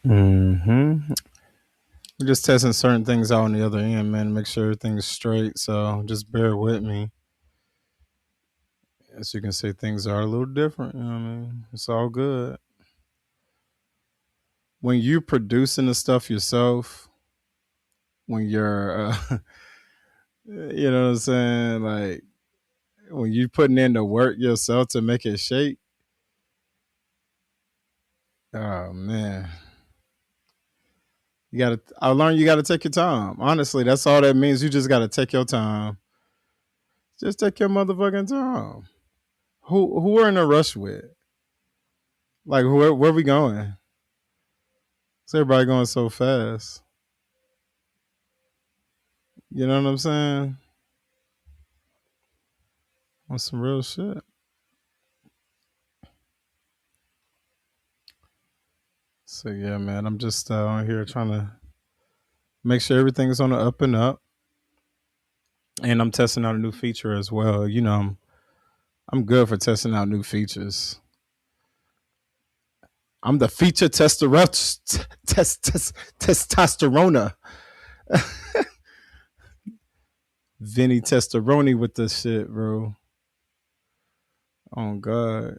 Mm-hmm. We're just testing certain things out on the other end, man, to make sure everything's straight. So just bear with me. As you can see, things are a little different. You know what I mean? It's all good. When you producing the stuff yourself, when you're, you know what I'm saying? Like when you putting in the work yourself to make it shake, oh man, I learned you gotta take your time. Honestly, that's all that means. You just gotta take your time. Just take your motherfucking time. Who we're in a rush with? Like where we going? Is everybody going so fast? You know what I'm saying? On some real shit. So yeah, man, I'm just on here trying to make sure everything's on the up and up, and I'm testing out a new feature as well. You know, I'm good for testing out new features. I'm the feature testosterone. Vinny Testeroni with this shit, bro. Oh God.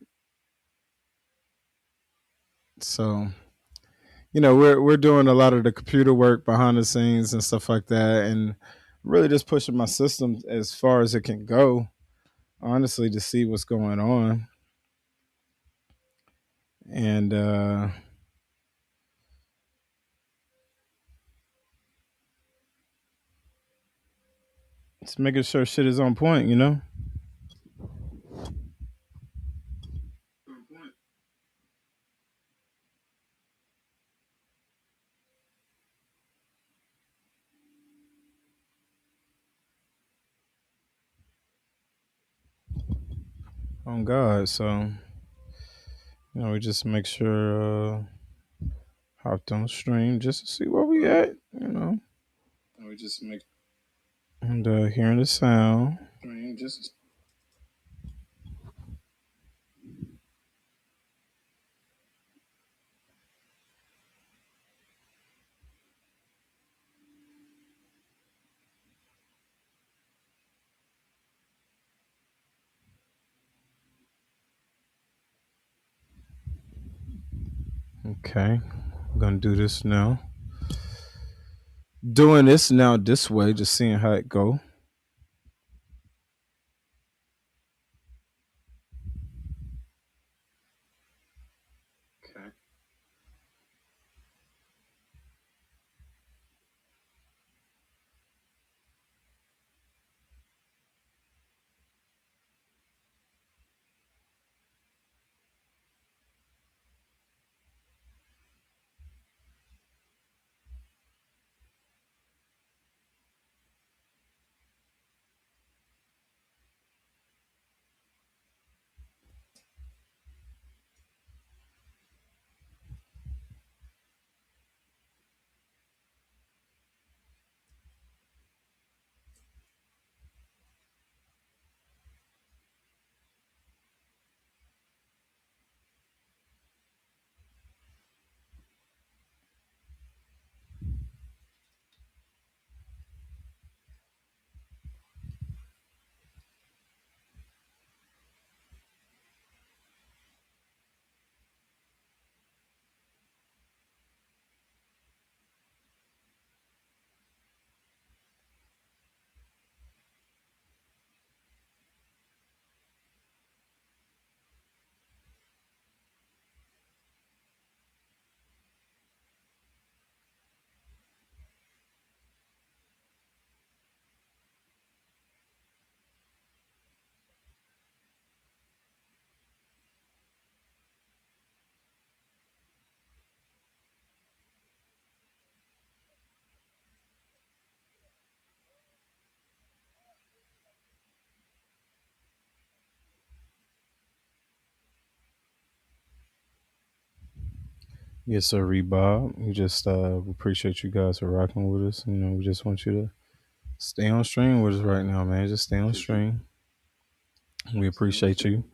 So we're doing a lot of the computer work behind the scenes and stuff like that, and really just pushing my system as far as it can go, honestly, to see what's going on. And just making sure shit is on point, you know? On God. So, we just make sure hopped on stream just to see where we at, you know. And we just make and hearing the sound. Just okay. I'm gonna do this now. Doing this now this way, just seeing how it go. Okay. Yes, sir, Bob. We just appreciate you guys for rocking with us. We just want you to stay on stream with us right now, man. Just stay on stream. We appreciate you,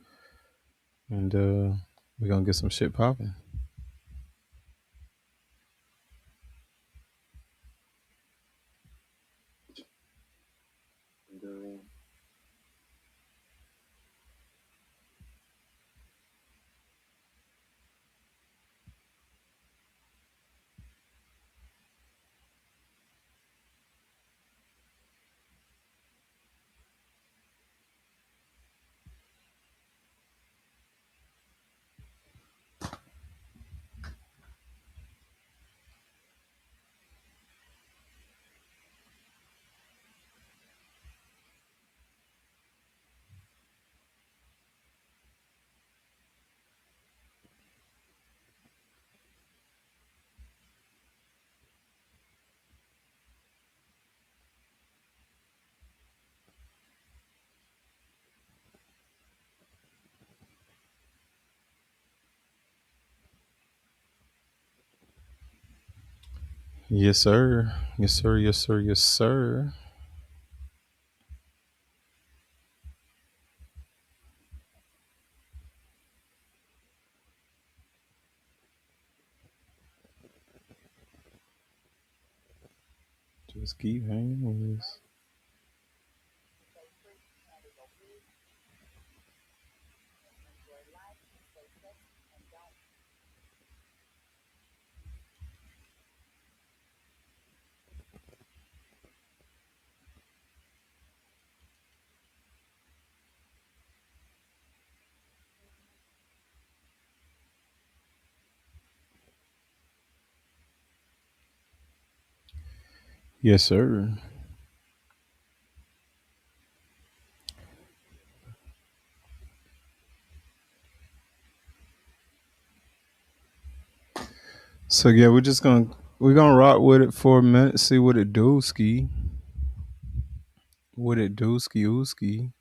and we're gonna get some shit popping. Yes, sir. Yes, sir. Yes, sir. Yes, sir. Just keep hanging with us. Yes, sir. So yeah, we're gonna rock with it for a minute, see what it do, ski. What it do, ski ooski.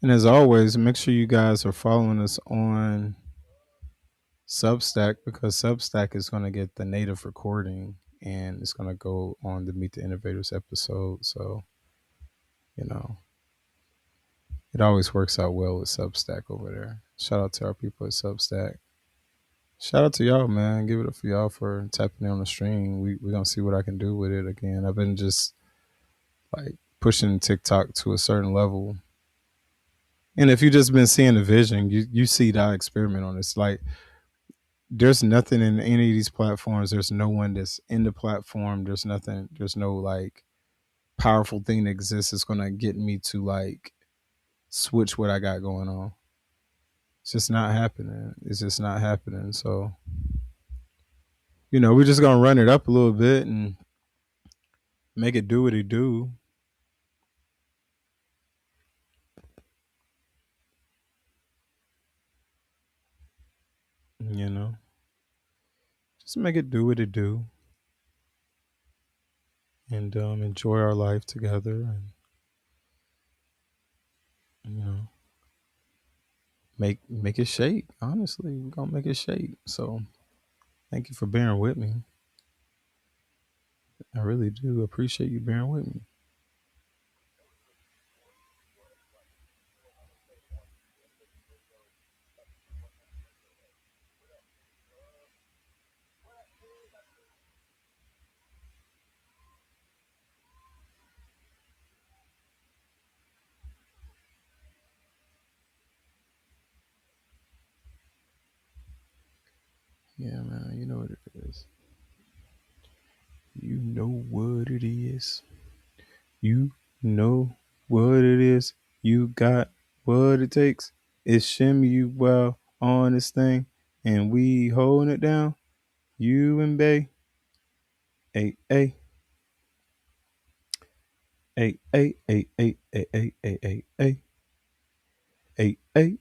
And as always, make sure you guys are following us on Substack because Substack is gonna get the native recording and it's gonna go on the Meet the Innovators episode. So, you know, it always works out well with Substack over there. Shout out to our people at Substack. Shout out to y'all, man. Give it up for y'all for tapping in on the stream. We gonna see what I can do with it again. I've been just like pushing TikTok to a certain level. And if you just been seeing the vision, you see that I experiment on this. Like there's nothing in any of these platforms. There's no one that's in the platform. There's nothing, there's no like powerful thing that exists that's gonna get me to like switch what I got going on. It's just not happening. It's just not happening. So, we're just gonna run it up a little bit and make it do what it do. You know, just make it do what it do, and enjoy our life together, and you know, make it shake. Honestly, we're gonna make it shake. So, thank you for bearing with me. I really do appreciate you bearing with me. Yeah, man. You know what it is. You know what it is. You know what it is. You got what it takes. It's shimmy you well on this thing, and we holding it down. You and Bay. Hey, hey, hey, hey, hey, hey, hey, hey, hey, hey, hey, hey, hey.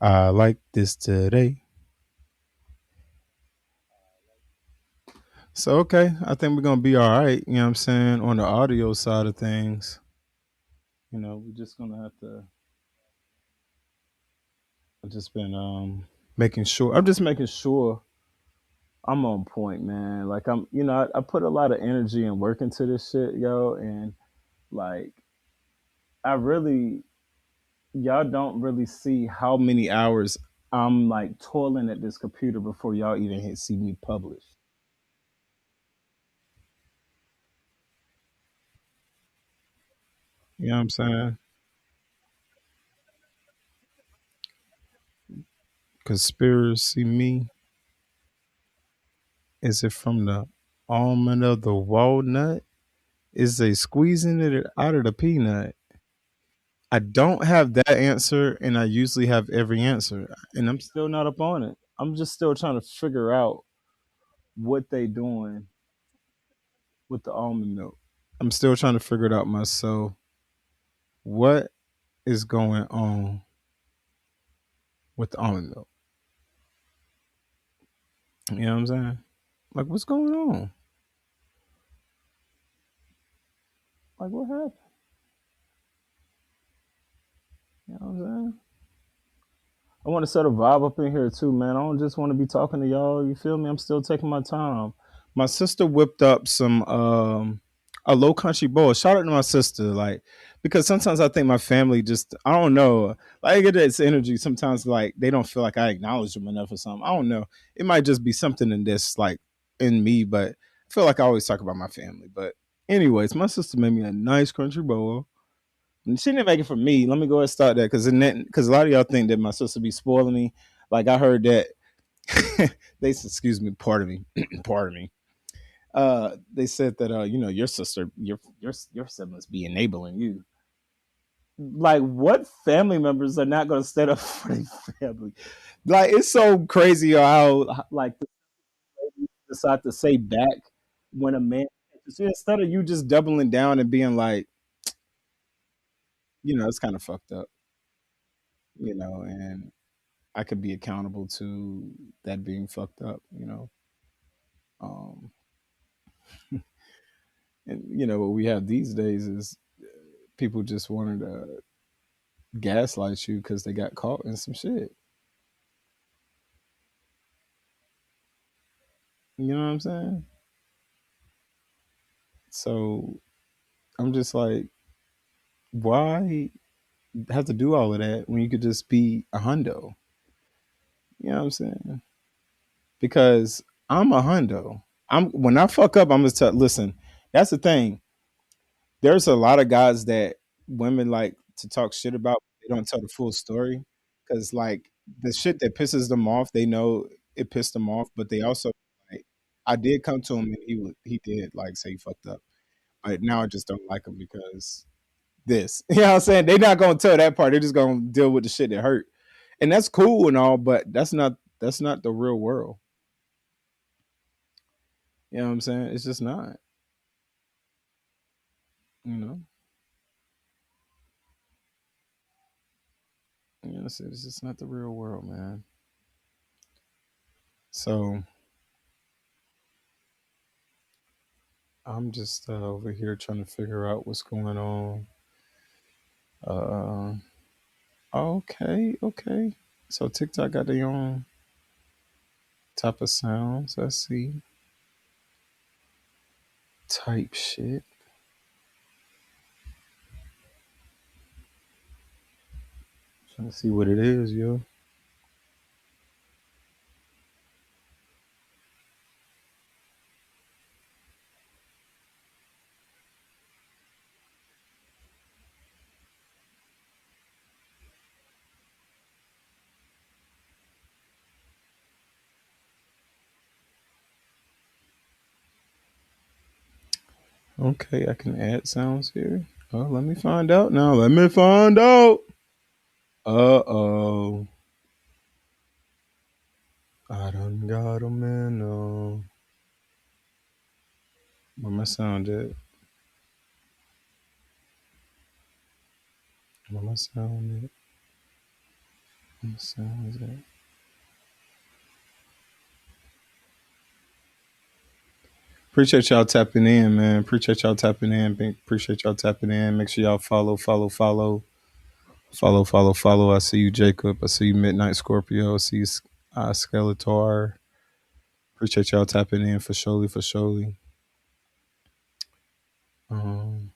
I like this today. So okay, I think we're gonna be all right. You know what I'm saying on the audio side of things. We're just gonna have to. I've just been making sure. I'm just making sure I'm on point, man. Like I put a lot of energy and work into this shit, yo, and like I really, y'all don't really see how many hours I'm like toiling at this computer before y'all even see me publish. You know what I'm saying? Conspiracy me. Is it from the almond of the walnut? Is they squeezing it out of the peanut? I don't have that answer, and I usually have every answer, and I'm still not up on it. I'm just still trying to figure out what they doing with the almond milk. I'm still trying to figure it out myself. What is going on with the almond milk? You know what I'm saying? Like, what's going on? Like, what happened? You know what I'm saying? I want to set a vibe up in here too, man. I don't just want to be talking to y'all. You feel me? I'm still taking my time. My sister whipped up some a low country bowl. Shout out to my sister, like because sometimes I think my family just I don't know. Like I get this energy sometimes like they don't feel like I acknowledge them enough or something. I don't know. It might just be something in this like in me, but I feel like I always talk about my family. But anyways, my sister made me a nice country bowl. And she didn't make it for me. Let me go ahead and start that because a lot of y'all think that my sister be spoiling me. Like I heard that they said, excuse me, pardon me, pardon me. They said that your sister, your siblings be enabling you. Like what family members are not going to stand up for their family? Like it's so crazy how like the ladies decide to say back when a man see, instead of you just doubling down and being like, it's kind of fucked up, and I could be accountable to that being fucked up. Um, and what we have these days is people just wanted to gaslight you because they got caught in some shit. You know what I'm saying? So I'm just like, why have to do all of that when you could just be a hundo? You know what I'm saying? Because I'm a hundo. I'm when I fuck up, I'm just listen. That's the thing. There's a lot of guys that women like to talk shit about. They don't tell the full story because like the shit that pisses them off, they know it pissed them off, but they also like I did come to him and he did like say he fucked up. But now I just don't like him because this. You know what I'm saying? They're not gonna tell that part. They're just gonna deal with the shit that hurt. And that's cool and all, but that's not the real world. You know what I'm saying? It's just not, you know. It's just not the real world, man. So I'm just over here trying to figure out what's going on. Uh, okay, okay. So TikTok got their own type of sounds. I see. Type shit. Trying to see what it is, yo. Okay, I can add sounds here. Oh, let me find out now. Let me find out. Uh-oh. I done got a man. Where my sound at? Where my sound at? Where my sound is at? Appreciate y'all tapping in, man. Appreciate y'all tapping in. Appreciate y'all tapping in. Make sure y'all follow, follow, follow, follow, follow, follow. I see you, Jacob. I see you, Midnight Scorpio. I see you, Skeletor. Appreciate y'all tapping in for surely, for surely. Um,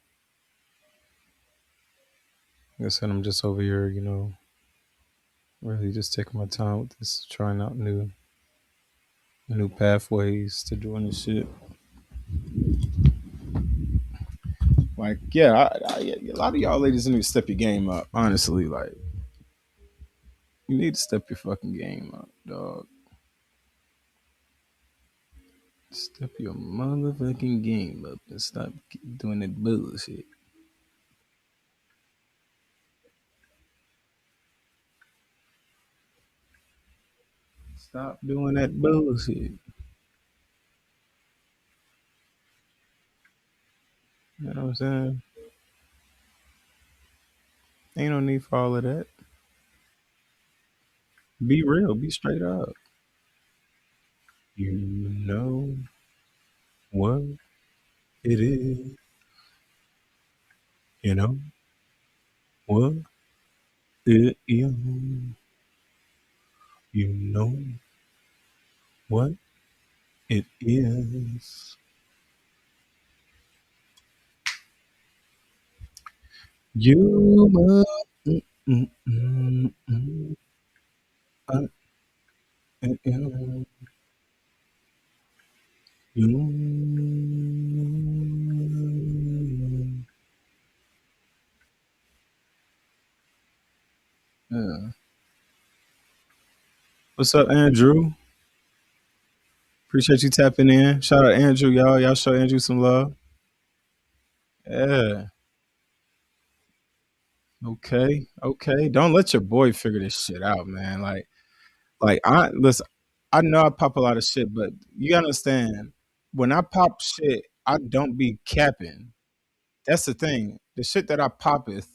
like I said, I'm just over here, really just taking my time with this, trying out new pathways to doing this shit. Like, yeah, a lot of y'all ladies need to step your game up. Honestly, like, you need to step your fucking game up, dog. Step your motherfucking game up and stop doing that bullshit. Stop doing that bullshit. You know what I'm saying? Ain't no need for all of that. Be real. Be straight up. You know what it is. You know what it is. You know what it is. You must. Mm, mm, mm, mm, I am you. Yeah. What's up, Andrew? Appreciate you tapping in. Shout out Andrew, y'all. Y'all show Andrew some love. Yeah. Okay. Okay. Don't let your boy figure this shit out, man. Like I listen, I know I pop a lot of shit, but you gotta understand, when I pop shit, I don't be capping. That's the thing. The shit that I poppeth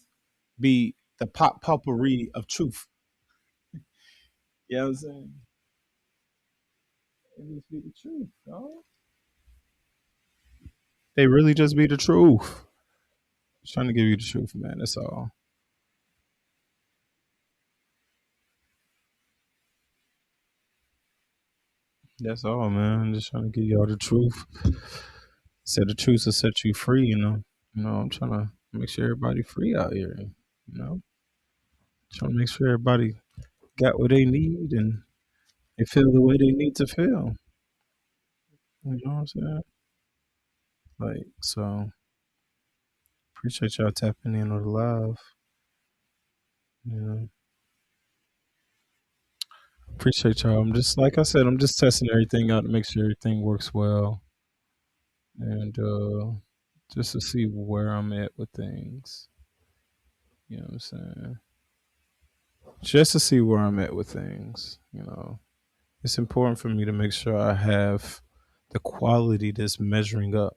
be the pop potpourri of truth. You know what I'm saying? It just be the truth, dog. They really just be the truth. Just trying to give you the truth, man. That's all. That's all, man. Just trying to give y'all the truth. Said the truth will set you free, you know. I'm trying to make sure everybody free out here. Trying to make sure everybody got what they need and they feel the way they need to feel. You know what I'm saying? Like, so appreciate y'all tapping in on the live. You know, appreciate y'all. I'm just like I said, I'm just testing everything out to make sure everything works well, and just to see where I'm at with things. You know what I'm saying? Just to see where I'm at with things. It's important for me to make sure I have the quality that's measuring up.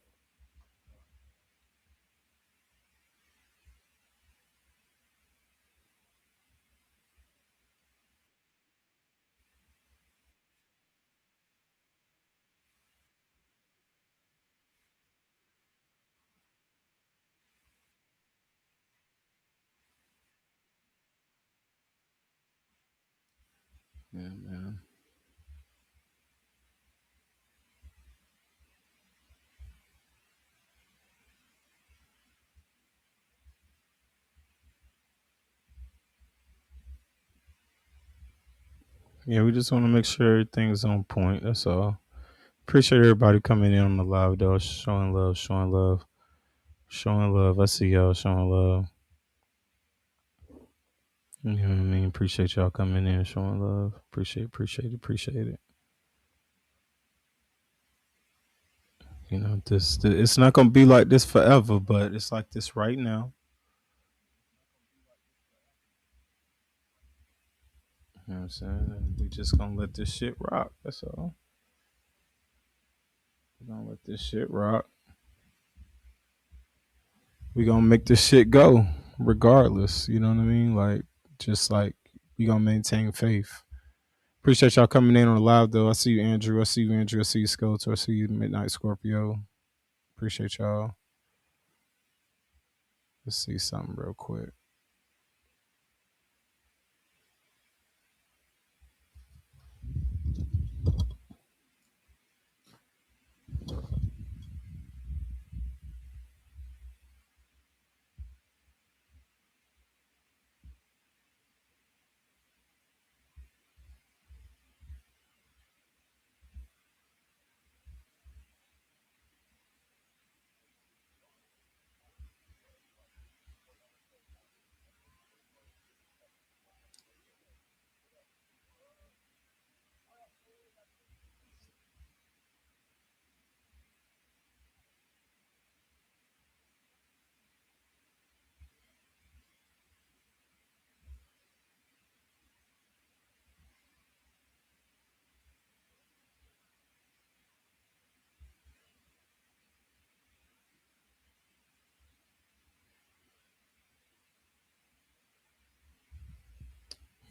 Yeah, man. Yeah, we just want to make sure everything's on point. That's all. Appreciate everybody coming in on the live though, showing love, showing love, showing love. I see y'all showing love. You know what I mean? Appreciate y'all coming in, showing love. Appreciate it. It's not gonna be like this forever, but it's like this right now. You know what I'm saying? And we just gonna let this shit rock. That's all. We're gonna let this shit rock. We gonna make this shit go, regardless. You know what I mean? Like, just like we gonna maintain faith. Appreciate y'all coming in on the live though. I see you, Andrew. I see you, Andrew. I see you, Skeletor. I see you, Midnight Scorpio. Appreciate y'all. Let's see something real quick.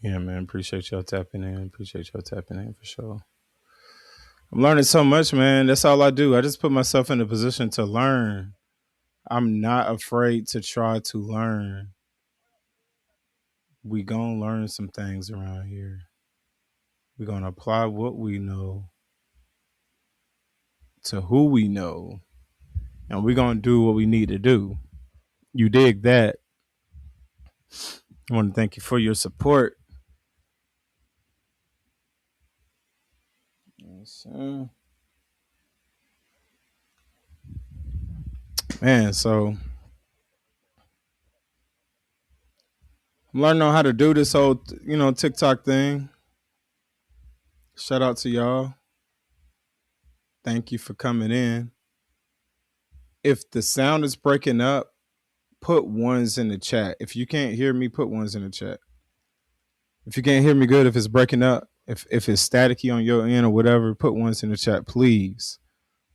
Yeah, man. Appreciate y'all tapping in. Appreciate y'all tapping in for sure. I'm learning so much, man. That's all I do. I just put myself in a position to learn. I'm not afraid to try to learn. We gonna learn some things around here. We're going to apply what we know to who we know, and we're going to do what we need to do. You dig that? I want to thank you for your support. Yes, man, so I'm learning on how to do this whole, TikTok thing. Shout out to y'all. Thank you for coming in. If the sound is breaking up, put ones in the chat. If you can't hear me, put ones in the chat. If you can't hear me good, if it's breaking up, if it's staticky on your end or whatever, put ones in the chat, please.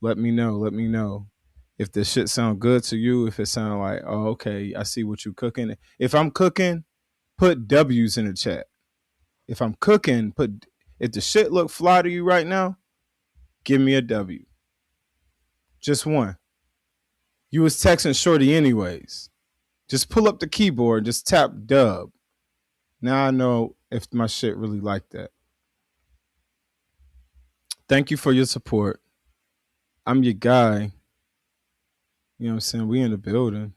Let me know. Let me know. If the shit sound good to you, if it sound like, oh, okay, I see what you cooking. If I'm cooking, put W's in the chat. If I'm cooking, if the shit look fly to you right now, give me a W. Just one. You was texting Shorty anyways. Just pull up the keyboard, just tap dub. Now I know if my shit really like that. Thank you for your support. I'm your guy. You know what I'm saying? We in the building.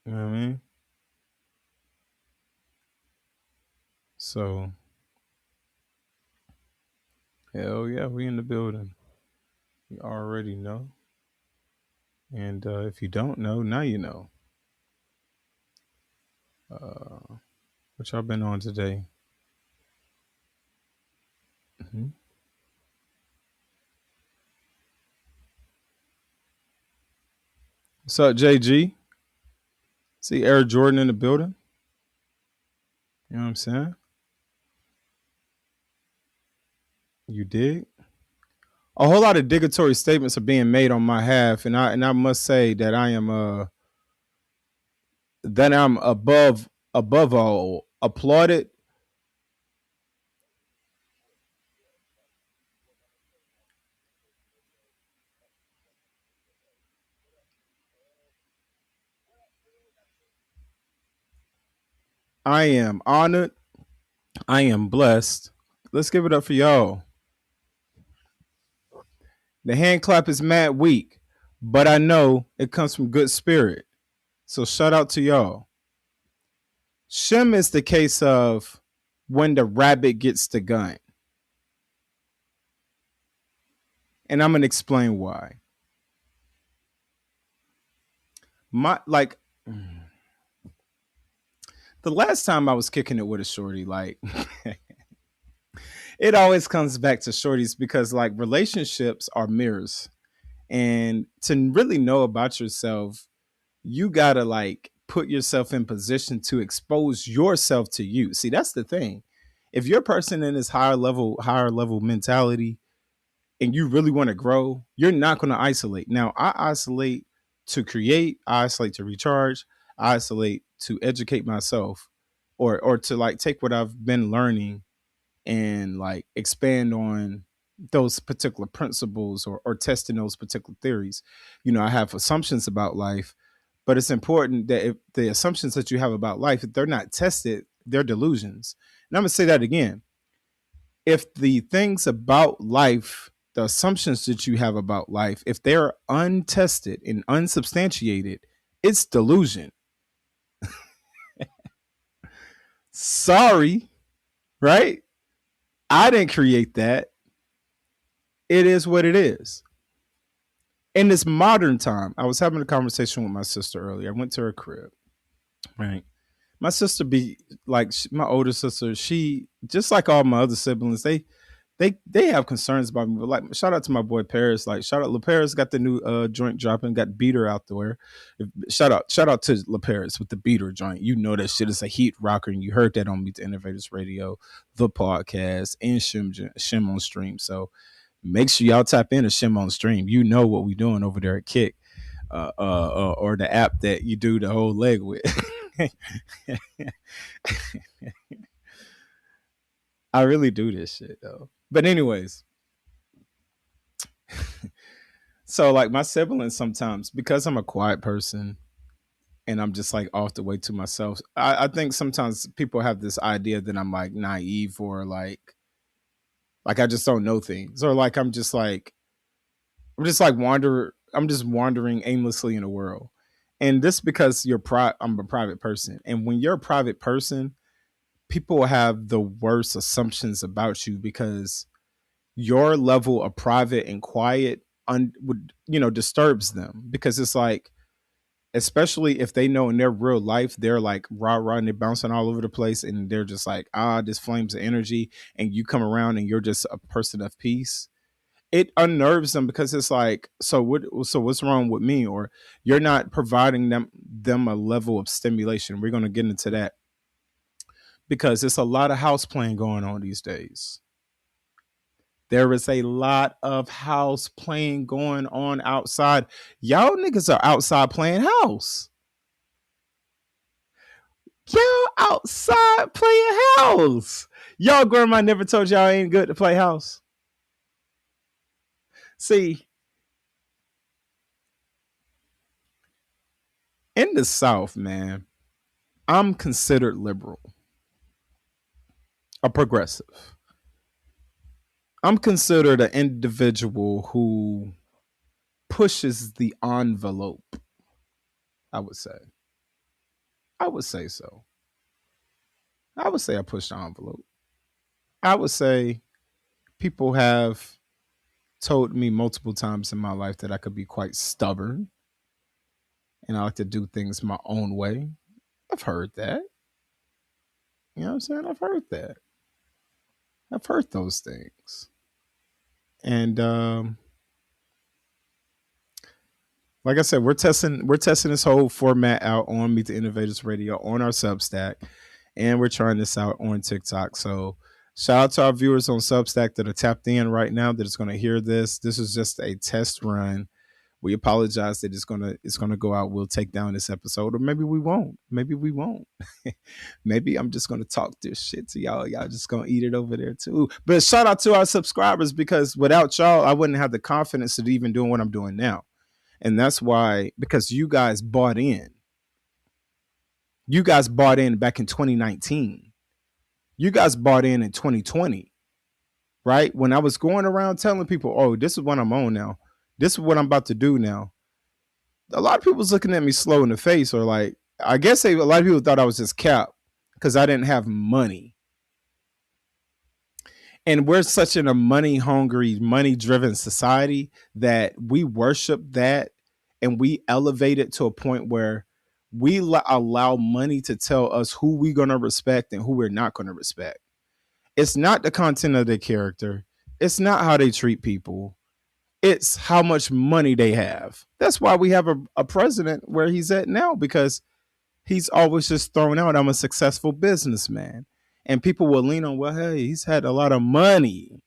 You know what I mean? So, hell yeah, we in the building. You already know. And if you don't know, now you know. What y'all been on today? Mm-hmm. What's up, JG? See Air Jordan in the building? You know what I'm saying? You dig? A whole lot of digatory statements are being made on my half, and I must say that I'm above all applauded. I am honored. I am blessed. Let's give it up for y'all. The hand clap is mad weak, but I know it comes from good spirit. So shout out to y'all. SHEM is the case of when the rabbit gets the gun. And I'm gonna explain why. My like the last time I was kicking it with a shorty, like it always comes back to shorties because like relationships are mirrors. And to really know about yourself, you gotta like put yourself in position to expose yourself to you. See, that's the thing. If you're a person in this higher level mentality and you really want to grow, you're not going to isolate. Now, I isolate to create, I isolate to recharge, I isolate to educate myself or to like take what I've been learning and like expand on those particular principles or testing those particular theories. You know, I have assumptions about life, but it's important that if the assumptions that you have about life, if they're not tested, they're delusions. And I'm going to say that again. If the things about life, the assumptions that you have about life, if they're untested and unsubstantiated, it's delusion. Sorry, right? I didn't create that. It is what it is. In this modern time, I was having a conversation with my sister earlier. I went to her crib, right? My sister be like my older sister, she just like all my other siblings, they have concerns about me. But like shout out to my boy Paris. Like shout out LaParis got the new joint dropping, got beater out there. Shout out to LaParis with the beater joint. You know that shit is a heat rocker, and you heard that on Meet the Innovators Radio, the podcast, and Shem on stream. So make sure y'all tap into Shem on stream. You know what we doing over there at Kick. Or the app that you do the whole leg with. I really do this shit though. But anyways, so like my siblings sometimes because I'm a quiet person and I'm just like off the way to myself. I think sometimes people have this idea that I'm like naive or like I just don't know things, or like I'm just wandering aimlessly in the world. And this because I'm a private person. And when you're a private person, people have the worst assumptions about you because your level of private and quiet would, disturbs them, because it's like, especially if they know in their real life they're like rah rah and they're bouncing all over the place and they're just like, this flames of energy, and you come around and you're just a person of peace. It unnerves them because it's like, so what's wrong with me? Or you're not providing them a level of stimulation. We're going to get into that because it's a lot of house playing going on these days. There is a lot of house playing going on outside. Y'all niggas are outside playing house. Y'all outside playing house. Y'all grandma never told y'all ain't good to play house. See, in the South, man, I'm considered liberal, a progressive. I'm considered an individual who pushes the envelope, I would say. I would say so. I would say I push the envelope. I would say people have told me multiple times in my life that I could be quite stubborn and I like to do things my own way. I've heard that. You know what I'm saying? I've heard that. I've heard those things. And like I said, we're testing this whole format out on Meet the Innovators Radio on our Substack, and we're trying this out on TikTok. So shout out to our viewers on Substack that are tapped in right now that is going to hear this. This is just a test run. We apologize that it's gonna go out. We'll take down this episode, or maybe we won't. Maybe we won't. Maybe I'm just gonna talk this shit to y'all. Y'all just gonna eat it over there too. But shout out to our subscribers, because without y'all, I wouldn't have the confidence to even doing what I'm doing now. And that's why, because you guys bought in. You guys bought in back in 2019. You guys bought in 2020, right? When I was going around telling people, oh, this is what I'm on now. This is what I'm about to do now. A lot of people was looking at me slow in the face, or like, I guess a lot of people thought I was just capped because I didn't have money. And we're such in a money hungry, money driven society that we worship that, and we elevate it to a point where we allow money to tell us who we're going to respect and who we're not going to respect. It's not the content of their character. It's not how they treat people. It's how much money they have. That's why we have a president where he's at now, because he's always just thrown out, I'm a successful businessman. And people will lean on, well, hey, he's had a lot of money.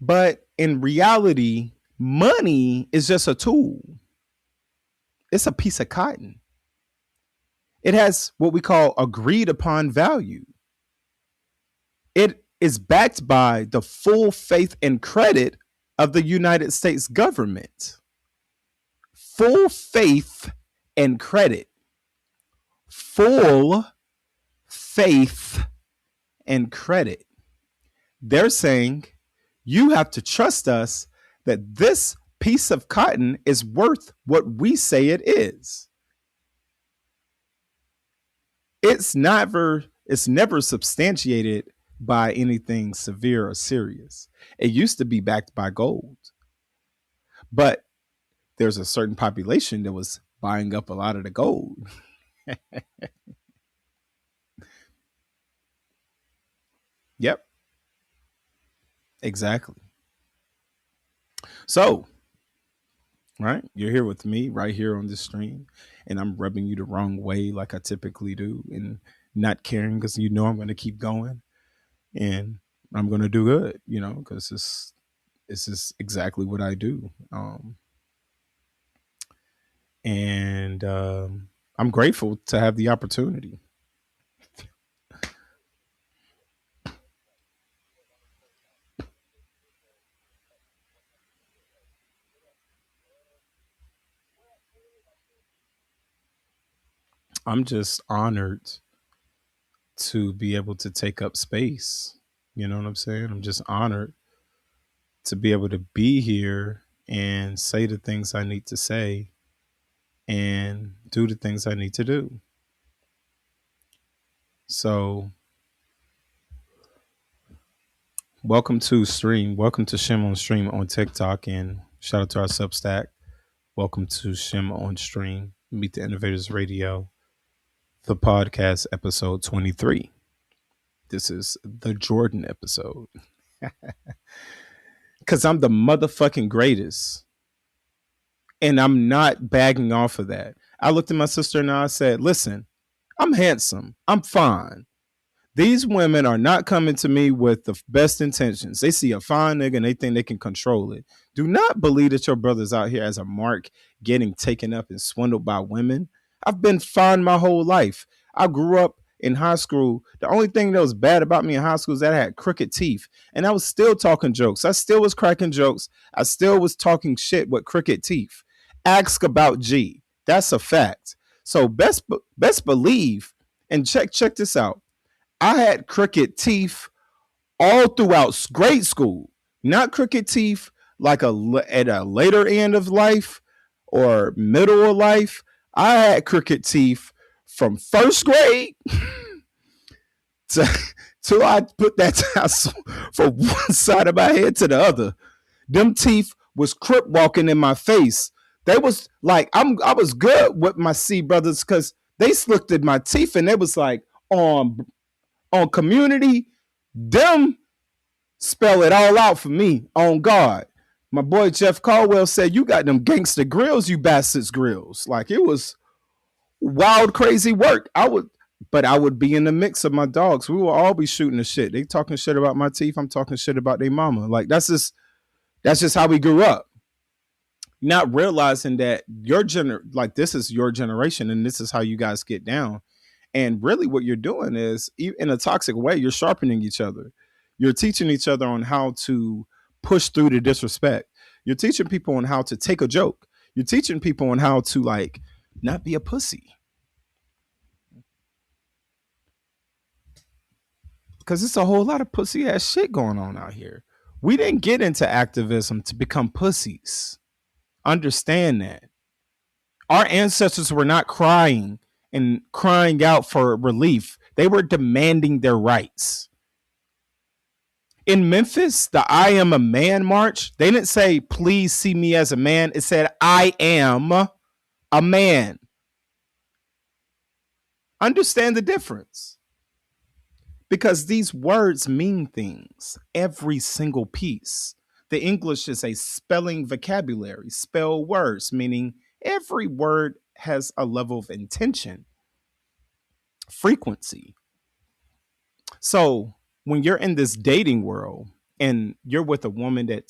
But in reality, money is just a tool. It's a piece of cotton. It has what we call agreed upon value. It is backed by the full faith and credit of the United States government. Full faith and credit. Full faith and credit. They're saying you have to trust us that this piece of cotton is worth what we say it is. It's never substantiated by anything severe or serious. It used to be backed by gold, but there's a certain population that was buying up a lot of the gold. Yep, exactly. So, right, you're here with me right here on this stream, and I'm rubbing you the wrong way like I typically do, and not caring because I'm going to keep going, and I'm going to do good, because this is exactly what I do. And I'm grateful to have the opportunity. I'm just honored to be able to take up space. You know what I'm saying? I'm just honored to be able to be here and say the things I need to say and do the things I need to do. So, welcome to Stream. Welcome to SHEM on Stream on TikTok, and shout out to our Substack. Welcome to SHEM on Stream, Meet the Innovators Radio, the podcast episode 23. This is the Jordan episode. Because I'm the motherfucking greatest. And I'm not bagging off of that. I looked at my sister and I said, listen, I'm handsome. I'm fine. These women are not coming to me with the best intentions. They see a fine nigga and they think they can control it. Do not believe that your brother's out here as a mark getting taken up and swindled by women. I've been fine my whole life. I grew up in high school. The only thing that was bad about me in high school is that I had crooked teeth. And I was still talking jokes. I still was cracking jokes. I still was talking shit with crooked teeth. Ask about G. That's a fact. So best believe, and check this out. I had crooked teeth all throughout grade school, not crooked teeth like at a later end of life or middle of life. I had crooked teeth from first grade till I put that tassel from one side of my head to the other. Them teeth was crip walking in my face. They was like, I was good with my C brothers because they looked at my teeth and they was like, on Community, them spell it all out for me on God. My boy Jeff Caldwell said, you got them gangster grills, you bastards grills. Like, it was wild, crazy work. I would be in the mix of my dogs. We will all be shooting the shit. They talking shit about my teeth. I'm talking shit about their mama. Like, that's just how we grew up. Not realizing that this is your generation and this is how you guys get down. And really what you're doing is, in a toxic way, you're sharpening each other. You're teaching each other on how to push through the disrespect. You're teaching people on how to take a joke. You're teaching people on how to, like, not be a pussy. Because it's a whole lot of pussy ass shit going on out here. We didn't get into activism to become pussies. Understand that. Our ancestors were not crying out for relief. They were demanding their rights. In Memphis, the I Am a Man march, they didn't say, please see me as a man. It said, I am a man. Understand the difference. Because these words mean things, every single piece. The English is a spelling vocabulary, spell words, meaning every word has a level of intention, frequency. So when you're in this dating world and you're with a woman that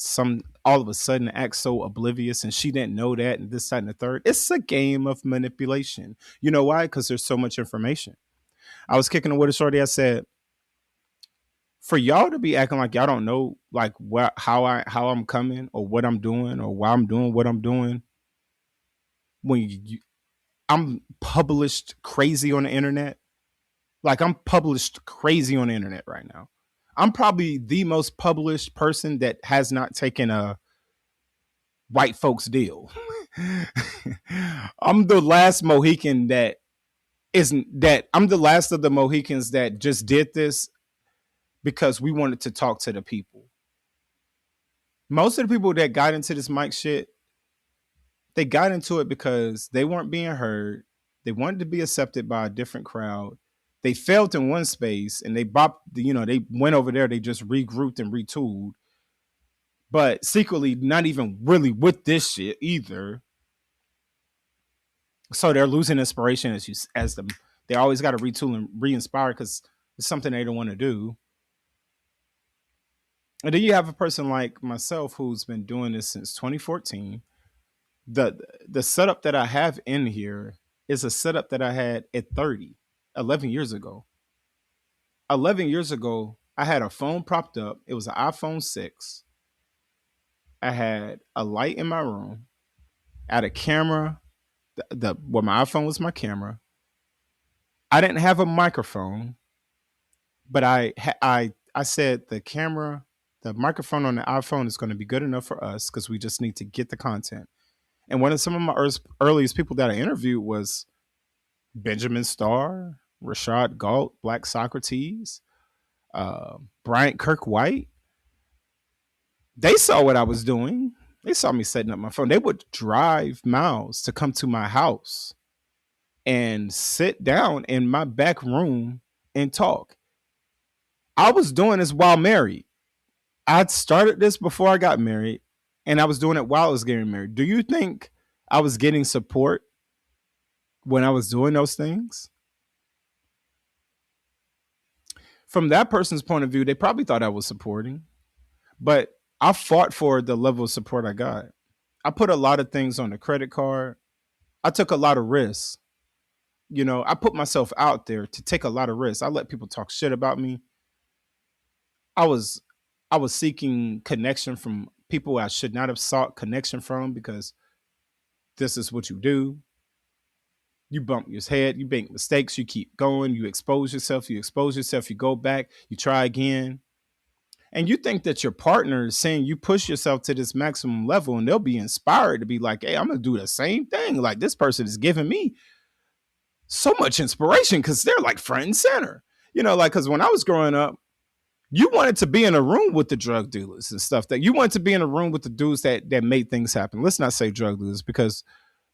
all of a sudden acts so oblivious and she didn't know that and this, that, and the third, it's a game of manipulation. You know why? Because there's so much information. I was kicking it with a shorty. I said, for y'all to be acting like y'all don't know, like, how I'm coming or what I'm doing or why I'm doing what I'm doing, when I'm published crazy on the internet. Like, I'm published crazy on the internet right now. I'm probably the most published person that has not taken a white folks deal. I'm the last Mohican I'm the last of the Mohicans that just did this because we wanted to talk to the people. Most of the people that got into this mic shit, they got into it because they weren't being heard. They wanted to be accepted by a different crowd. They failed in one space and they went over there. They just regrouped and retooled, but secretly not even really with this shit either. So they're losing inspiration they always got to retool and re-inspire because it's something they don't want to do. And then you have a person like myself who's been doing this since 2014. The setup that I have in here is a setup that I had at 11 years ago. 11 years ago, I had a phone propped up. It was an iPhone 6. I had a light in my room. I had a camera. Well, my iPhone was my camera. I didn't have a microphone, but I said the microphone on the iPhone is going to be good enough for us because we just need to get the content. And one of some of my earliest people that I interviewed was Benjamin Starr, Rashad Galt, Black Socrates, Bryant Kirk White. They saw what I was doing. They saw me setting up my phone. They would drive miles to come to my house and sit down in my back room and talk. I was doing this while married. I started this before I got married, and I was doing it while I was getting married. Do you think I was getting support when I was doing those things? From that person's point of view, they probably thought I was supporting, but I fought for the level of support I got. I put a lot of things on the credit card. I took a lot of risks. I put myself out there to take a lot of risks. I let people talk shit about me. I was I was seeking connection from people I should not have sought connection from because this is what you do. You bump your head, you make mistakes, you keep going, you expose yourself, you go back, you try again. And you think that your partner is saying you push yourself to this maximum level and they'll be inspired to be like, hey, I'm going to do the same thing. Like this person is giving me so much inspiration because they're like front and center. Like, because when I was growing up, you wanted to be in a room with the drug dealers and stuff that you wanted to be in a room with the dudes that made things happen. Let's not say drug dealers because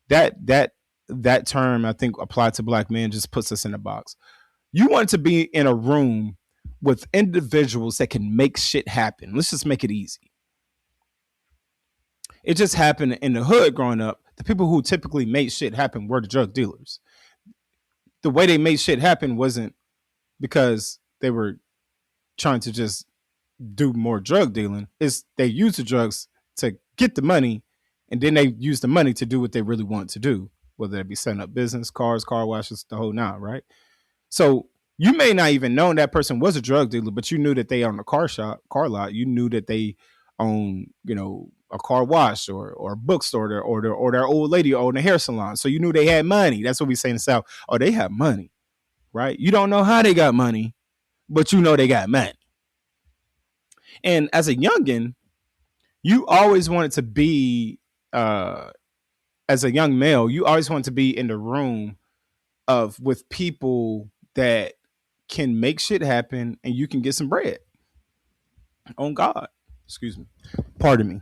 that term I think applied to black men just puts us in a box. You want to be in a room with individuals that can make shit happen. Let's just make it easy. It just happened in the hood growing up. The people who typically made shit happen were the drug dealers. The way they made shit happen wasn't because they were trying to just do more drug dealing. It's they use the drugs to get the money, and then they use the money to do what they really want to do, whether it be setting up business, cars, car washes, the whole nine, right? So you may not even know that person was a drug dealer, but you knew that they owned a car lot. You knew that they own, a car wash or a bookstore or their old lady owned a hair salon. So you knew they had money. That's what we say in the South. Oh, they have money, right? You don't know how they got money, but you know they got money. And as a youngin, you always wanted to be, as a young male, you always wanted to be in the room with people that can make shit happen and you can get some bread. On God. Excuse me. Pardon me.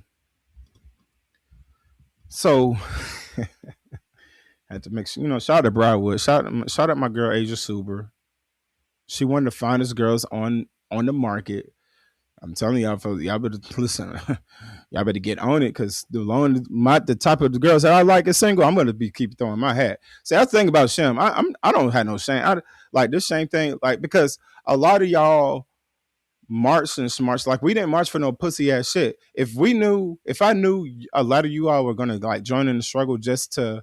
So I had to make sure, shout out to Briarwood. Shout out my girl Asia Suber. She one of the finest girls on the market. I'm telling y'all better listen. Y'all better get on it because the type of the girls that I like is single. I'm gonna keep throwing my hat. See, that's the thing about Shem. I don't have no shame. I like this shame thing, like because a lot of y'all march like we didn't march for no pussy ass shit. If I knew a lot of you all were gonna like join in the struggle just to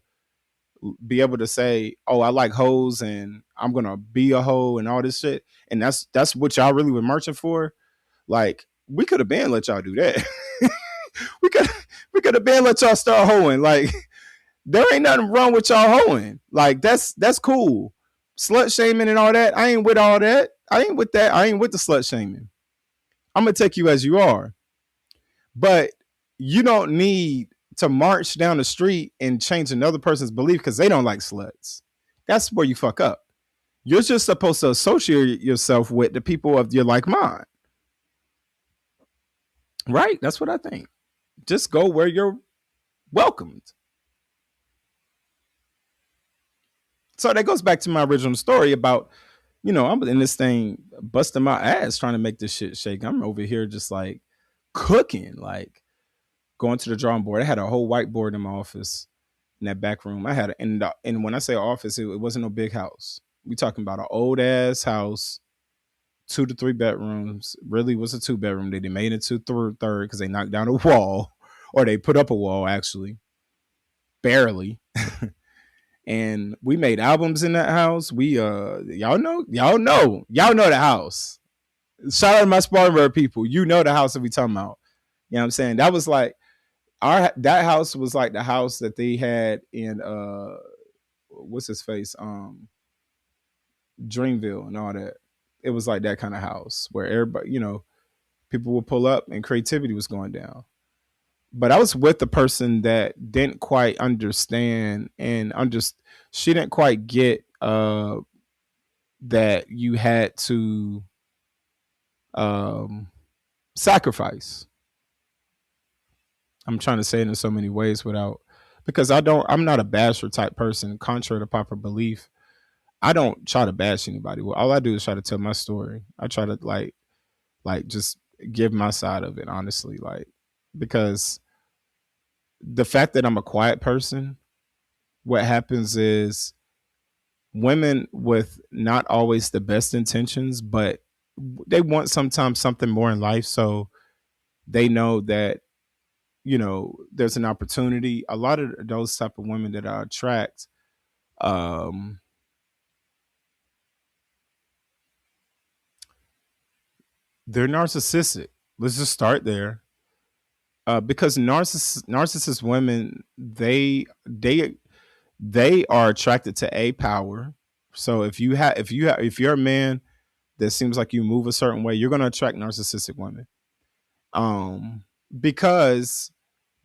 be able to say, oh, I like hoes and I'm gonna be a hoe and all this shit, and that's what y'all really were marching for. Like we could have been let y'all do that. we could have been let y'all start hoeing. Like there ain't nothing wrong with y'all hoeing. Like that's cool. Slut shaming and all that. I ain't with all that. I ain't with that. I ain't with the slut shaming. I'm gonna take you as you are. But you don't need to march down the street and change another person's belief because they don't like sluts. That's where you fuck up. You're just supposed to associate yourself with the people of your like mind. Right? That's what I think. Just go where you're welcomed. So that goes back to my original story about, I'm in this thing busting my ass trying to make this shit shake. I'm over here just like cooking, like going to the drawing board. I had a whole whiteboard in my office in that back room. I had, and when I say office, it wasn't no big house. We talking about an old ass house, 2 to 3 bedrooms. Really was a 2-bedroom. They made it to third because they knocked down a wall, or they put up a wall actually, barely. And we made albums in that house. We y'all know the house. Shout out to my Spartanburg people. You know the house that we talking about. You know what I'm saying? That was like that house was like the house that they had in what's his face? Dreamville and all that. It was like that kind of house where everybody, people would pull up and creativity was going down. But I was with the person that didn't quite understand and she didn't quite get that you had to um sacrifice. I'm trying to say it in so many ways without, because I'm not a basher type person, contrary to popular belief. I don't try to bash anybody. Well, all I do is try to tell my story. I try to like just give my side of it, honestly, like, because the fact that I'm a quiet person, what happens is women with not always the best intentions, but they want sometimes something more in life, so they know that there's an opportunity. A lot of those type of women that I attract, um they're narcissistic. Let's just start there. Because narcissist women, they are attracted to a power. So if you're a man that seems like you move a certain way, you're going to attract narcissistic women. Um, because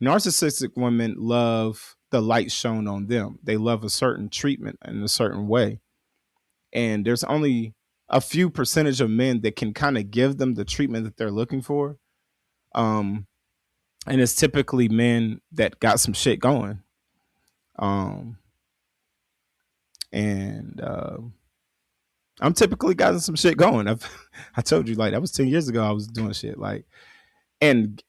narcissistic women love the light shown on them. They love a certain treatment in a certain way, and there's only a few percentage of men that can kind of give them the treatment that they're looking for. Um, and it's typically men that got some shit going. Um, and I'm typically got some shit going. I told you, like, that was 10 years ago. I was doing shit like, and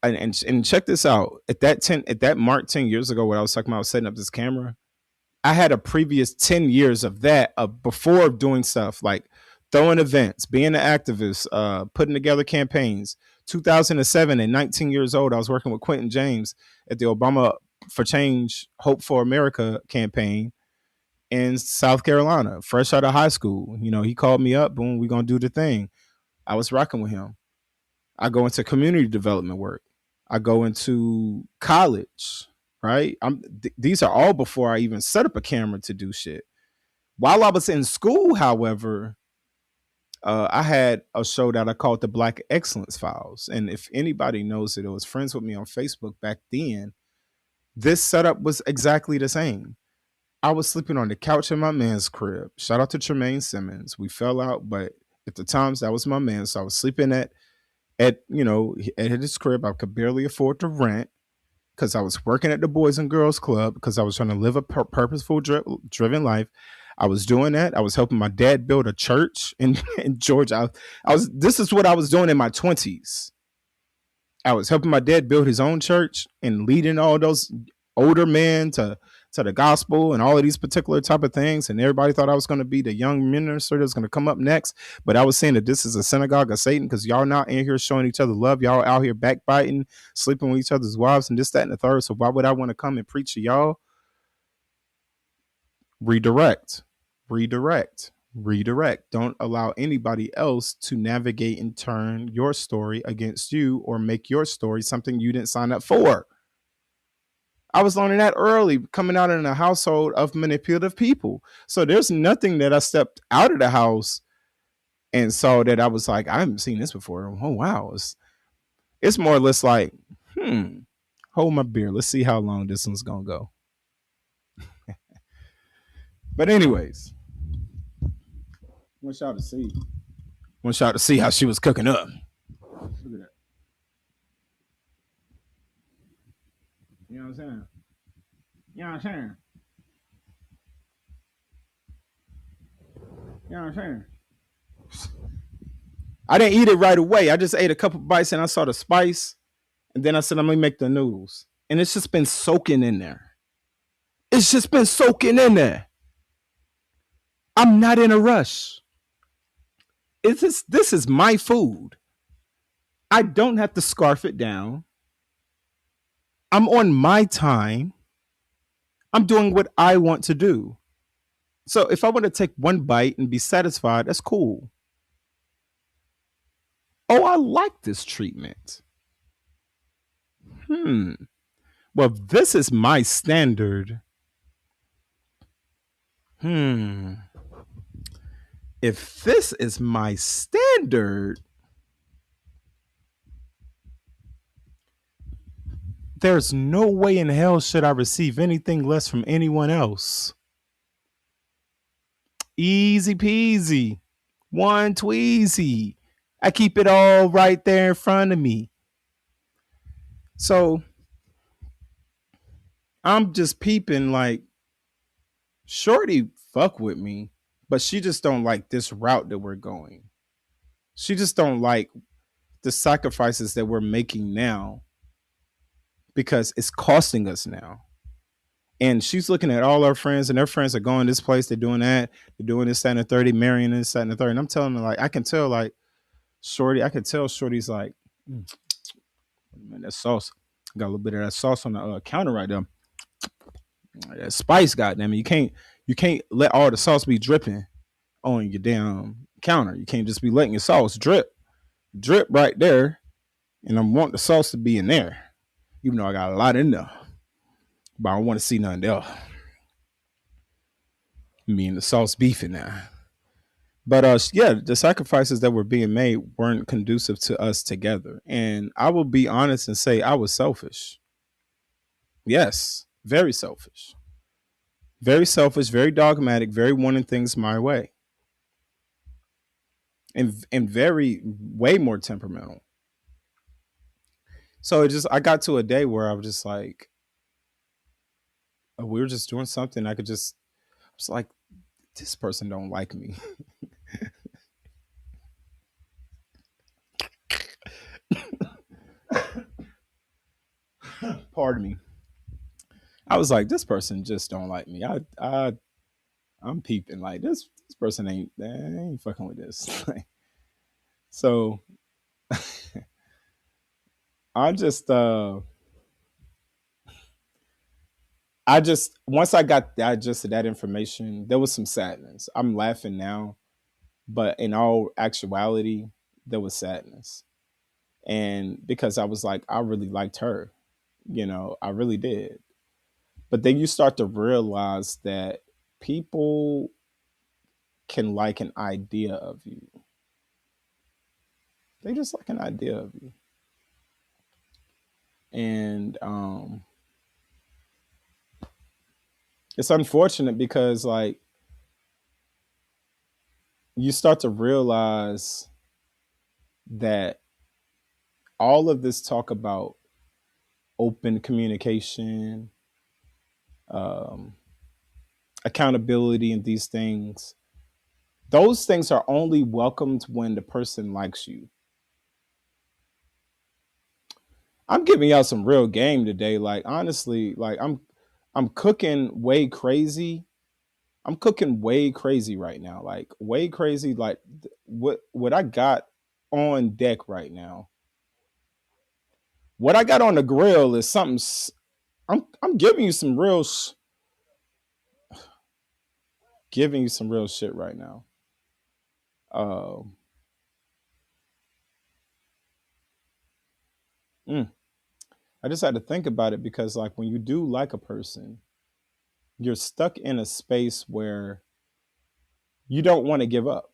check this out. At that mark 10 years ago, what I was talking about setting up this camera, I had a previous 10 years of that before doing stuff like throwing events, being an activist, putting together campaigns. 2007, at 19 years old, I was working with Quentin James at the Obama for Change, Hope for America campaign in South Carolina, fresh out of high school. He called me up, boom, we gonna do the thing. I was rocking with him. I go into community development work. I go into college, right? These are all before I even set up a camera to do shit. While I was in school, however, I had a show that I called the Black Excellence Files. And if anybody knows it, it was friends with me on Facebook back then. This setup was exactly the same. I was sleeping on the couch in my man's crib. Shout out to Tremaine Simmons. We fell out, but at the times that was my man. So I was sleeping at his crib. I could barely afford to rent because I was working at the Boys and Girls Club because I was trying to live a purposeful, driven life. I was doing that. I was helping my dad build a church in Georgia. This is what I was doing in my 20s. I was helping my dad build his own church and leading all those older men to the gospel and all of these particular type of things. And everybody thought I was going to be the young minister that's going to come up next. But I was saying that this is a synagogue of Satan because y'all not in here showing each other love. Y'all out here backbiting, sleeping with each other's wives and this, that, and the third. So why would I want to come and preach to y'all? Redirect, redirect, redirect. Don't allow anybody else to navigate and turn your story against you or make your story something you didn't sign up for. I was learning that early, coming out in a household of manipulative people. So there's nothing that I stepped out of the house and saw that I was like, I haven't seen this before. Oh wow. It's more or less like, hold my beer. Let's see how long this one's gonna go. But anyways, want y'all to see. Want y'all to see how she was cooking up. Look at that. You know what I'm saying? You know what I'm saying? You know what I'm saying? I didn't eat it right away. I just ate a couple bites and I saw the spice. And then I said, I'm gonna make the noodles. And it's just been soaking in there. It's just been soaking in there. I'm not in a rush. This is my food. I don't have to scarf it down. I'm on my time. I'm doing what I want to do. So if I want to take one bite and be satisfied, that's cool. Oh, I like this treatment. Well, this is my standard. if this is my standard, there's no way in hell should I receive anything less from anyone else. Easy peasy. One tweezy. I keep it all right there in front of me. So I'm just peeping like, Shorty fuck with me, but she just don't like this route that we're going. She just don't like the sacrifices that we're making now because it's costing us now. And she's looking at all our friends, and their friends are going this place, they're doing that, they're doing this, that, and the 30, marrying this, that, and the 30. And I'm telling her, like, I can tell, like, Shorty, I can tell Shorty's like, man, that sauce. Got a little bit of that sauce on the counter right there. That spice, goddamn it. You can't let all the sauce be dripping on your damn counter. You can't just be letting your sauce drip right there. And I want the sauce to be in there, even though I got a lot in there. But I don't want to see nothing there. Me and the sauce beefing now. But yeah, the sacrifices that were being made weren't conducive to us together. And I will be honest and say I was selfish. Yes, very selfish. Very selfish, very dogmatic, very wanting things my way. And very way more temperamental. So I got to a day where I was just like, we were just doing something. I was like, this person don't like me. Pardon me. I was like, this person just don't like me. I'm peeping like this person ain't fucking with this. So I just once I got digested that information, there was some sadness. I'm laughing now, but in all actuality, there was sadness. And because I was like, I really liked her, I really did. But then you start to realize that people can like an idea of you. They just like an idea of you. And it's unfortunate because like you start to realize that all of this talk about open communication, um, accountability, and these things, those things are only welcomed when the person likes you. I'm giving y'all some real game today. Like honestly, like I'm cooking way crazy. I'm cooking way crazy right now. Like way crazy. Like what I got on deck right now. What I got on the grill is something. I'm giving you some real shit right now. Um, mm, I just had to think about it because like when you do like a person, you're stuck in a space where you don't want to give up.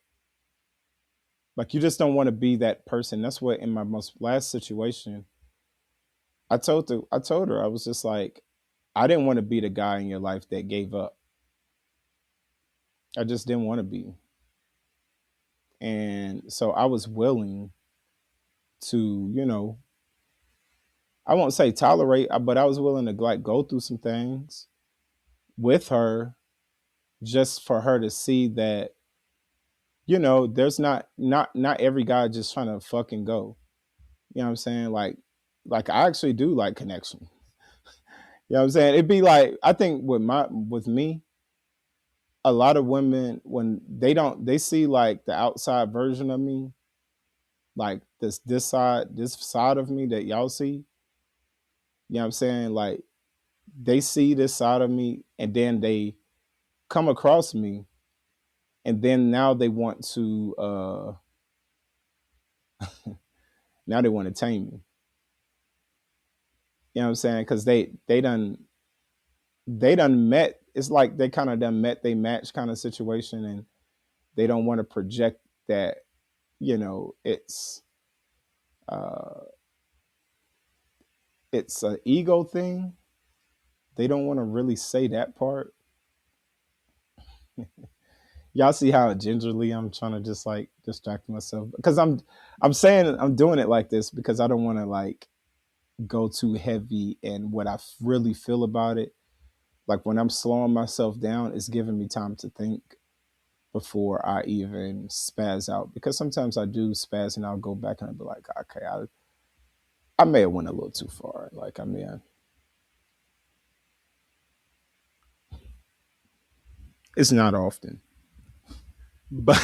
Like you just don't want to be that person. That's what in my most last situation, I told her I was just like, I didn't want to be the guy in your life that gave up. I just didn't want to be. And so I was willing to, I won't say tolerate, but I was willing to like go through some things with her just for her to see that, there's not every guy just trying to fucking go. You know what I'm saying? Like I actually do like connection. You know what I'm saying? It'd be like I think with me, a lot of women when they see like the outside version of me, like this side of me that y'all see. You know what I'm saying? Like they see this side of me and then they come across me and then now they want to tame me. You know what I'm saying? Because they done met. It's like they kind of done met they match kind of situation, and They don't want to project that, it's uh it's an ego thing. They don't want to really say that part. Y'all see how gingerly I'm trying to just like distract myself, because I'm saying I'm doing it like this because I don't want to like go too heavy in what I really feel about it. Like when I'm slowing myself down, it's giving me time to think before I even spaz out, because sometimes I do spaz and I'll go back and I'll be like, okay, I may have went a little too far. Like I mean, it's not often, but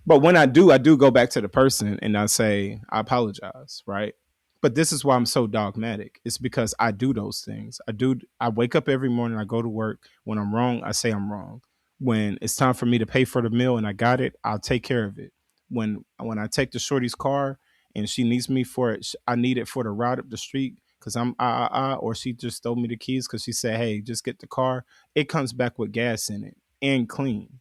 but when I do go back to the person and I say I apologize, right? But this is why I'm so dogmatic. It's because I do those things. I wake up every morning, I go to work. When I'm wrong, I say I'm wrong. When it's time for me to pay for the meal and I got it, I'll take care of it. When I take the shorty's car and she needs me for it, I need it for the ride up the street because or she just stole me the keys because she said, hey, just get the car. It comes back with gas in it and clean.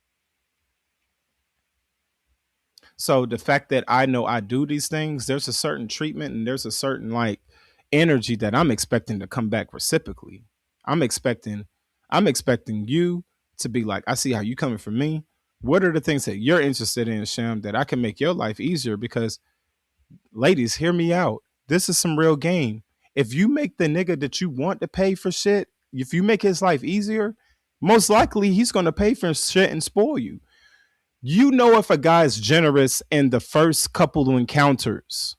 So the fact that I know I do these things, there's a certain treatment and there's a certain like energy that I'm expecting to come back reciprocally. I'm expecting I'm expecting you to be like, I see how you coming from me. What are the things that you're interested in, Shem, that I can make your life easier? Because ladies, hear me out. This is some real game. If you make the nigga that you want to pay for shit, if you make his life easier, most likely he's gonna pay for shit and spoil you. You know if a guy's generous in the first couple of encounters.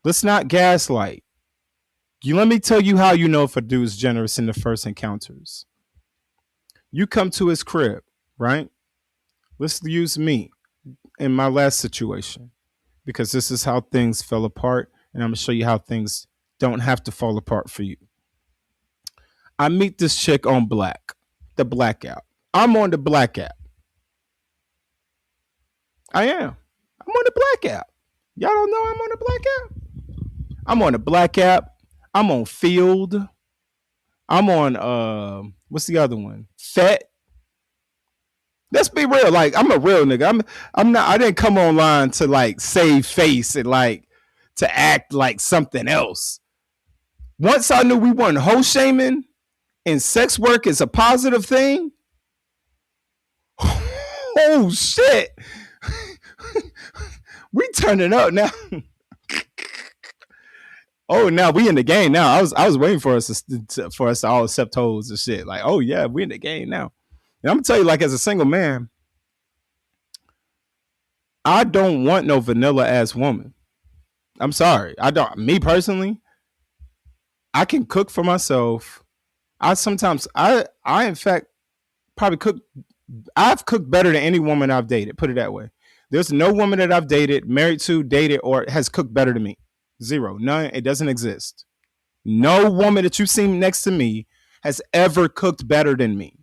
Let's not gaslight. Let me tell you how you know if a dude's generous in the first encounters. You come to his crib, right? Let's use me in my last situation because this is how things fell apart, and I'm gonna show you how things don't have to fall apart for you. I meet this chick on Black, the Black app. I'm on the Black app. I am. I'm on the Black app. Y'all don't know I'm on the Black app? I'm on the Black app. I'm on Field. I'm on what's the other one? Fet. Let's be real. Like I'm a real nigga. I'm not. I didn't come online to like save face and like to act like something else. Once I knew we weren't hoe shaming and sex work is a positive thing. Oh shit. We turning up now. Oh, now we in the game now. I was waiting for us to all accept hoes and shit. Like, oh yeah, we in the game now. And I'm gonna tell you, like, as a single man, I don't want no vanilla ass woman. I'm sorry. I don't. Me personally, I can cook for myself. I in fact probably cook. I've cooked better than any woman I've dated. Put it that way. There's no woman that I've dated, married to, dated, or has cooked better than me. Zero. None. It doesn't exist. No woman that you've seen next to me has ever cooked better than me.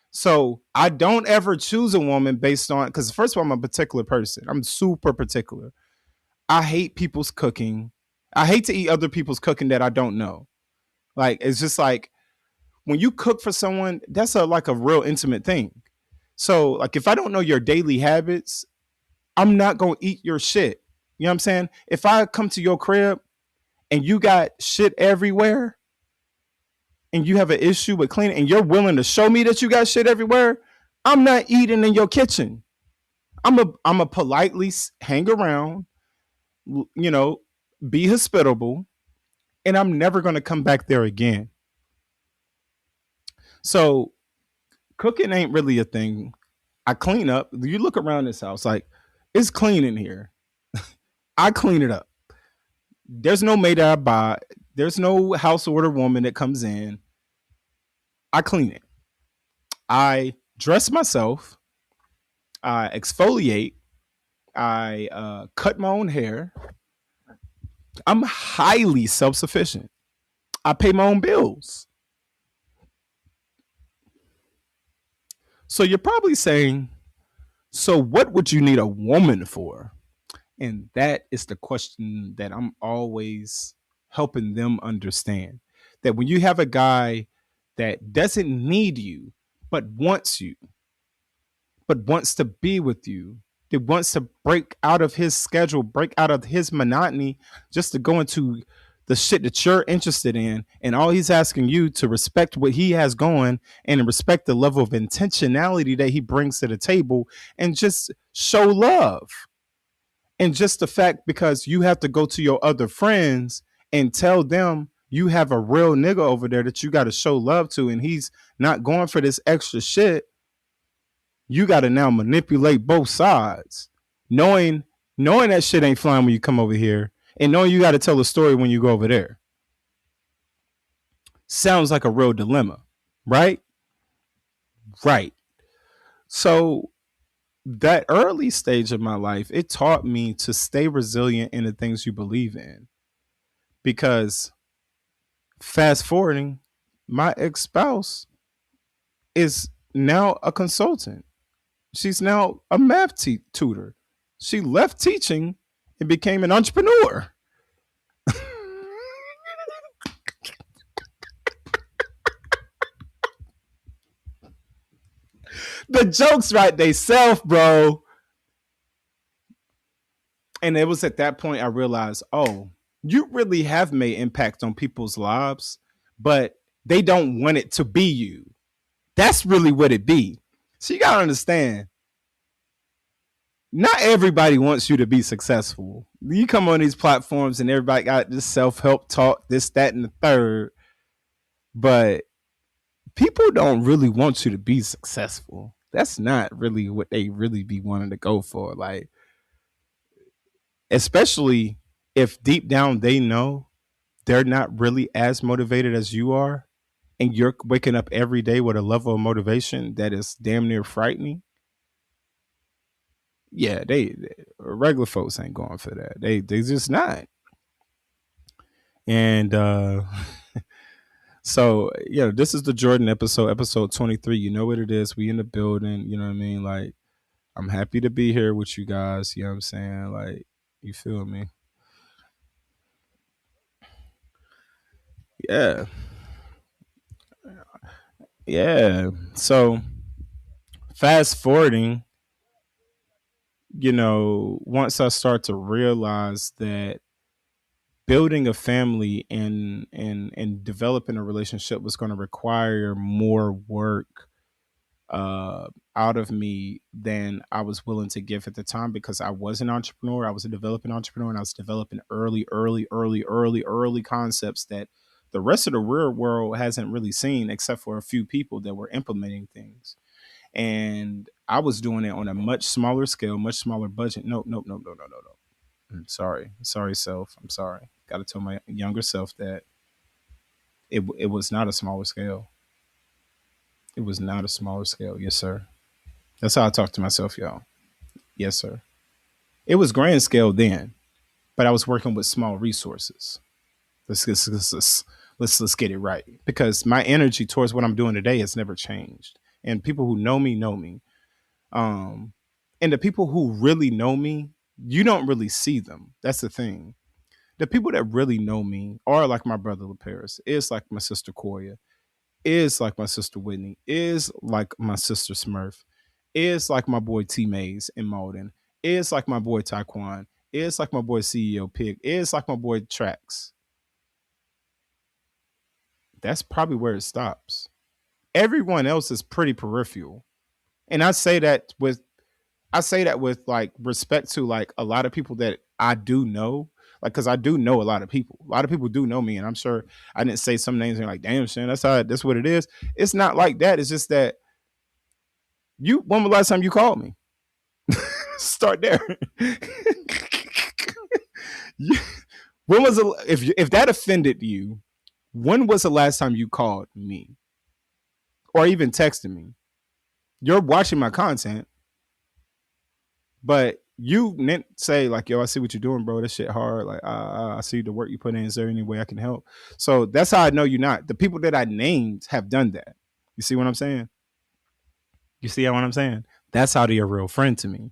So I don't ever choose a woman based on, because first of all, I'm a particular person. I'm super particular. I hate people's cooking. I hate to eat other people's cooking that I don't know. Like it's just like when you cook for someone, that's like a real intimate thing. So like if I don't know your daily habits, I'm not gonna eat your shit. You know what I'm saying? If I come to your crib and you got shit everywhere and you have an issue with cleaning and you're willing to show me that you got shit everywhere, I'm not eating in your kitchen. I'm a politely hang around, you know, be hospitable, and I'm never going to come back there again. So cooking ain't really a thing. I clean up. You look around this house, like it's clean in here. I clean it up. There's no maid that I buy. There's no house order woman that comes in. I clean it. I dress myself. I exfoliate. I cut my own hair. I'm highly self sufficient. I pay my own bills. So you're probably saying, so what would you need a woman for? And that is the question that I'm always helping them understand. That when you have a guy that doesn't need you, but wants you, but wants to be with you. That wants to break out of his schedule, break out of his monotony, just to go into the shit that you're interested in. And all he's asking you to respect what he has going and respect the level of intentionality that he brings to the table and just show love. And just the fact because you have to go to your other friends and tell them you have a real nigga over there that you got to show love to, and he's not going for this extra shit. You got to now manipulate both sides, knowing that shit ain't flying when you come over here, and knowing you got to tell a story when you go over there. Sounds like a real dilemma, right? Right. So that early stage of my life, it taught me to stay resilient in the things you believe in. Because fast forwarding, my ex-spouse is now a consultant. She's now a math tutor. She left teaching and became an entrepreneur. The jokes write they self, bro. And it was at that point I realized, oh, you really have made impact on people's lives, but they don't want it to be you. That's really what it be. So you gotta understand, not everybody wants you to be successful. You come on these platforms and everybody got this self-help talk, this, that, and the third, but people don't really want you to be successful. That's not really what they really be wanting to go for. Like, especially if deep down they know they're not really as motivated as you are, and you're waking up every day with a level of motivation that is damn near frightening. Yeah, they regular folks ain't going for that. They just not. And so yeah, this is the Jordan episode 23. You know what it is. We in the building, you know what I mean? Like, I'm happy to be here with you guys, you know what I'm saying? Like, you feel me? Yeah. Yeah. So fast forwarding, once I start to realize that building a family and developing a relationship was going to require more work out of me than I was willing to give at the time, because I was an entrepreneur. I was a developing entrepreneur, and I was developing early concepts that the rest of the real world hasn't really seen, except for a few people that were implementing things. And I was doing it on a much smaller scale, much smaller budget. Nope, nope, nope, no, no, no, no. I'm sorry. Sorry, self. I'm sorry. Got to tell my younger self that it was not a smaller scale. It was not a smaller scale. Yes, sir. That's how I talk to myself, y'all. Yes, sir. It was grand scale then, but I was working with small resources. Let's get it right, because my energy towards what I'm doing today has never changed. And people who know me know me. Um, and the people who really know me, you don't really see them. That's the thing. The people that really know me are like my brother LaParis, is like my sister Koya, is like my sister Whitney, is like my sister Smurf, is like my boy T Mays in Malden, is like my boy Taekwon, is like my boy CEO Pig, is like my boy Trax. That's probably where it stops. Everyone else is pretty peripheral. And I say that with like respect to like a lot of people that I do know, like, because I do know a lot of people. A lot of people do know me, and I'm sure I didn't say some names and like, damn, Shan, that's what it is. It's not like that. It's just that when was the last time you called me? Start there. When was if that offended you? When was the last time you called me or even texted me? You're watching my content, but you didn't say like, yo, I see what you're doing, bro. This shit hard. Like, I see the work you put in. Is there any way I can help? So that's how I know you're not. The people that I named have done that. You see what I'm saying? You see what I'm saying? That's how they're a real friend to me.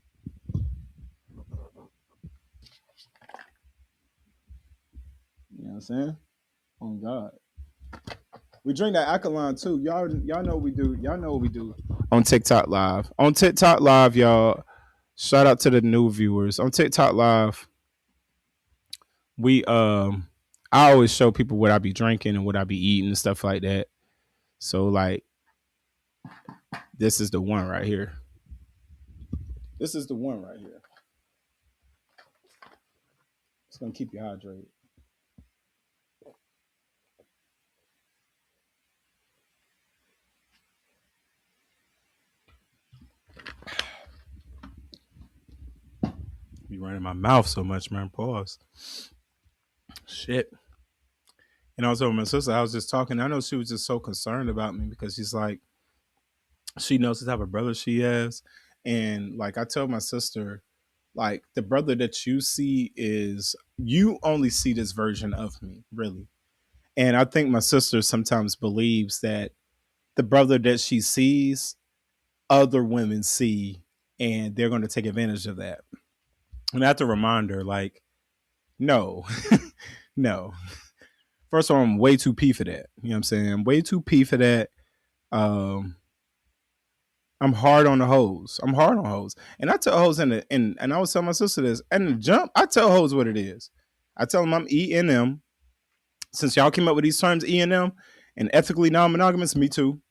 You know what I'm saying? Oh God. We drink that alkaline too. Y'all know what we do. Y'all know what we do. on TikTok Live. On TikTok Live, y'all. Shout out to the new viewers on TikTok Live. We I always show people what I be drinking and what I be eating and stuff like that. So like, this is the one right here. This is the one right here. It's gonna keep you hydrated. Be running my mouth so much, man. Pause. Shit. And I was over my sister. I was just talking. I know she was just so concerned about me because she's like, she knows the type of brother she has, and like I told my sister, like the brother that you see is you only see this version of me, really. And I think my sister sometimes believes that the brother that she sees, other women see, and they're going to take advantage of that. And I have to remind her, like, no, no. First of all, I'm way too P for that. You know what I'm saying? I'm way too P for that. Um, I'm hard on the hoes. I'm hard on hoes. And I tell hoes and I was telling my sister this, and the jump, I tell hoes what it is. I tell them I'm E&M. Since y'all came up with these terms, E&M and ethically non-monogamous, me too.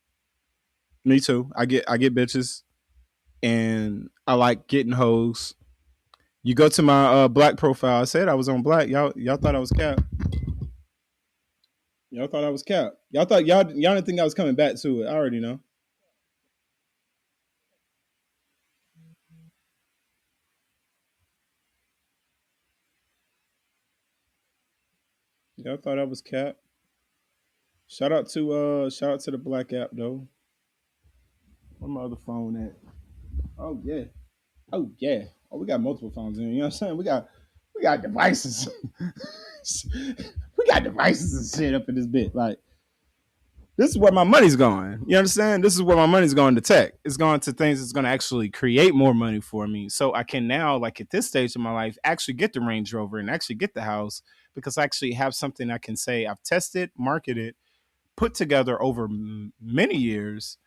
Me too. I get bitches and I like getting hoes. You go to my black profile. I said I was on black. Y'all thought I was cap. Y'all thought I was cap. Y'all thought y'all didn't think I was coming back to it. I already know. Y'all thought I was cap. Shout out to the black app though. Where my other phone at? Oh yeah. Oh yeah. Oh, we got multiple phones in. You know what I'm saying? We got devices. We got devices and shit up in this bit. Like, this is where my money's going. You understand? This is where my money's going to tech. It's going to things that's going to actually create more money for me. So I can now, like at this stage of my life, actually get the Range Rover and actually get the house because I actually have something I can say I've tested, marketed, put together over many years,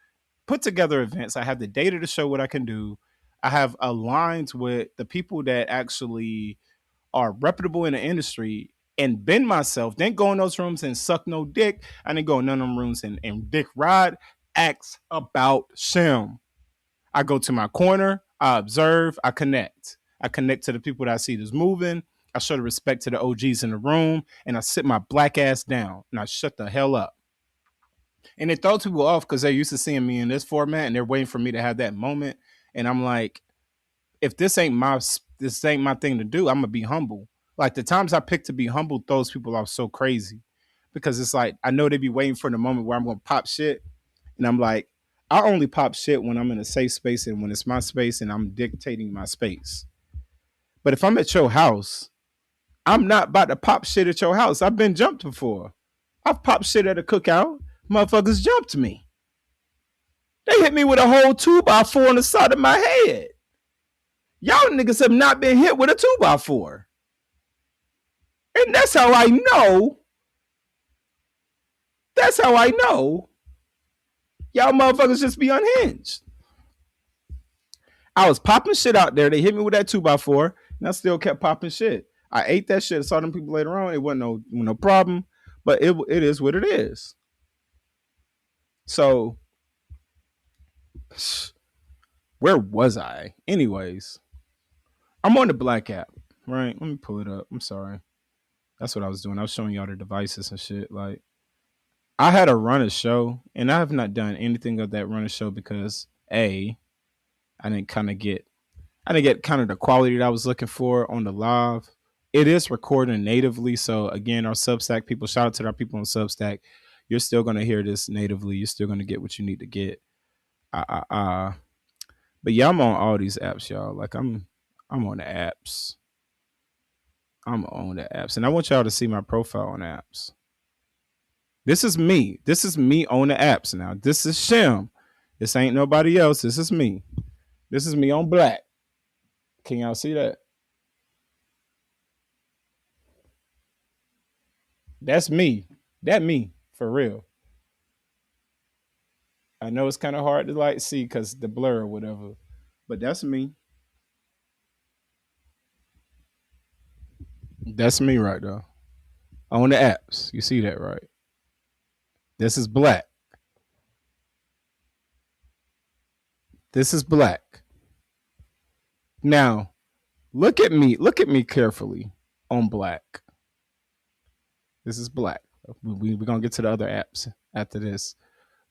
put together events. I have the data to show what I can do. I have aligned with the people that actually are reputable in the industry and bend myself. Didn't go in those rooms and suck no dick. I didn't go in none of them rooms and dick ride. Acts about SHEM. I go to my corner, I observe, I connect. I connect to the people that I see that's moving. I show the respect to the OGs in the room, and I sit my black ass down and I shut the hell up. And it throws people off because they're used to seeing me in this format and they're waiting for me to have that moment. And I'm like, if this ain't my thing to do, I'm gonna be humble. Like the times I pick to be humble throws people off so crazy because it's like I know they be waiting for the moment where I'm gonna pop shit, and I'm like, I only pop shit when I'm in a safe space and when it's my space and I'm dictating my space. But if I'm at your house, I'm not about to pop shit at your house. I've been jumped before. I've popped shit at a cookout. Motherfuckers jumped me. They hit me with a whole 2x4 on the side of my head. Y'all niggas have not been hit with a 2x4. And that's how I know. That's how I know. Y'all motherfuckers just be unhinged. I was popping shit out there. They hit me with that 2x4, and I still kept popping shit. I ate that shit. I saw them people later on. It wasn't no problem, but it is what it is. So, where was I? Anyways, I'm on the black app, right? Let me pull it up. I'm sorry. That's what I was doing. I was showing y'all the devices and shit. Like, I had a run a show, and I have not done anything of that run a show because I didn't kind of get I didn't get kind of the quality that I was looking for on the live. It is recording natively, so again, our Substack people, shout out to our people on Substack. You're still gonna hear this natively. You're still gonna get what you need to get. But yeah, I'm on all these apps, y'all. Like I'm on the apps. I'm on the apps, and I want y'all to see my profile on apps. This is me. This is me on the apps now. This is Shem. This ain't nobody else. This is me. This is me on black. Can y'all see that? That's me. That me for real. I know it's kind of hard to like see because the blur or whatever, but that's me. That's me right there on the apps. You see that, right? This is black. This is black. Now, look at me. Look at me carefully on black. This is black. We're gonna get to the other apps after this.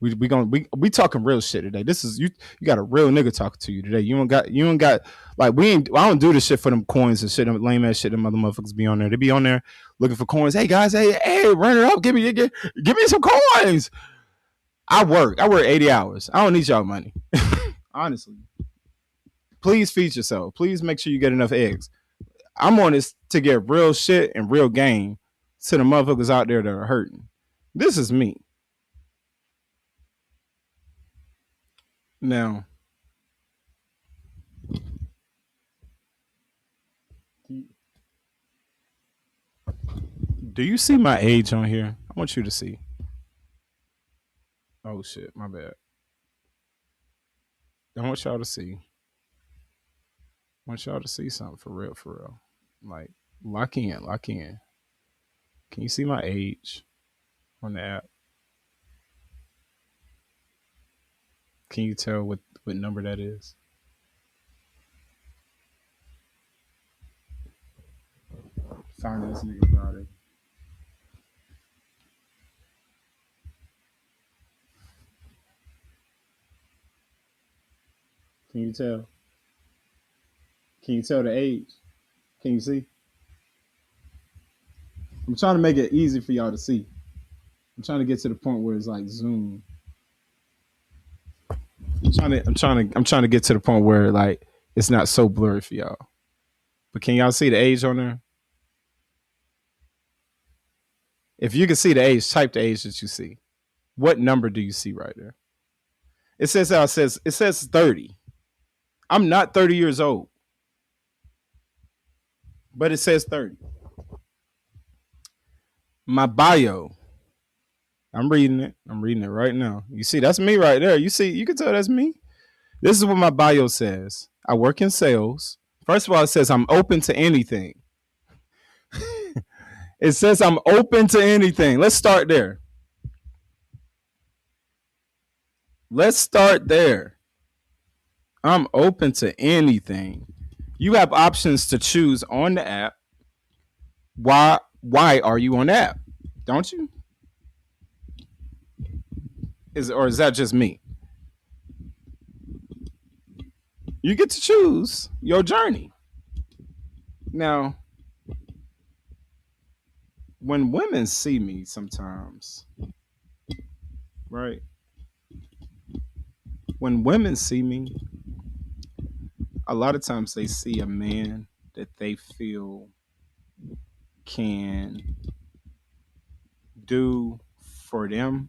We talking real shit today. This is you. You got a real nigga talking to you today. You don't got like we ain't. I don't do this shit for them coins and shit. Them lame ass shit. Them other motherfuckers be on there. They be on there looking for coins. Hey guys. Hey, run it up. Give me some coins. I work 80 hours. I don't need y'all money. Honestly, please feed yourself. Please make sure you get enough eggs. I'm on this to get real shit and real game to the motherfuckers out there that are hurting. This is me. Now, do you see my age on here? I want you to see. Oh shit, my bad. I want y'all to see. I want y'all to see something for real, for real. Like, lock in, lock in. Can you see my age on the app? Can you tell what number that is? Find this nigga Friday. Can you tell? Can you tell the age? Can you see? I'm trying to make it easy for y'all to see. I'm trying to get to the point where it's like zoom. I'm trying to get to the point where like it's not so blurry for y'all. But can y'all see the age on there? If you can see the age, type the age that you see. What number do you see right there? It says 30. I'm not 30 years old, but it says 30. My bio. I'm reading it. I'm reading it right now. You see, that's me right there. You see, you can tell that's me. This is what my bio says. I work in sales. First of all, it says I'm open to anything. It says I'm open to anything. Let's start there. Let's start there. I'm open to anything. You have options to choose on the app. Why are you on the app? Don't you? Is that just me? You get to choose your journey. Now, when women see me sometimes, right? When women see me, a lot of times they see a man that they feel can do for them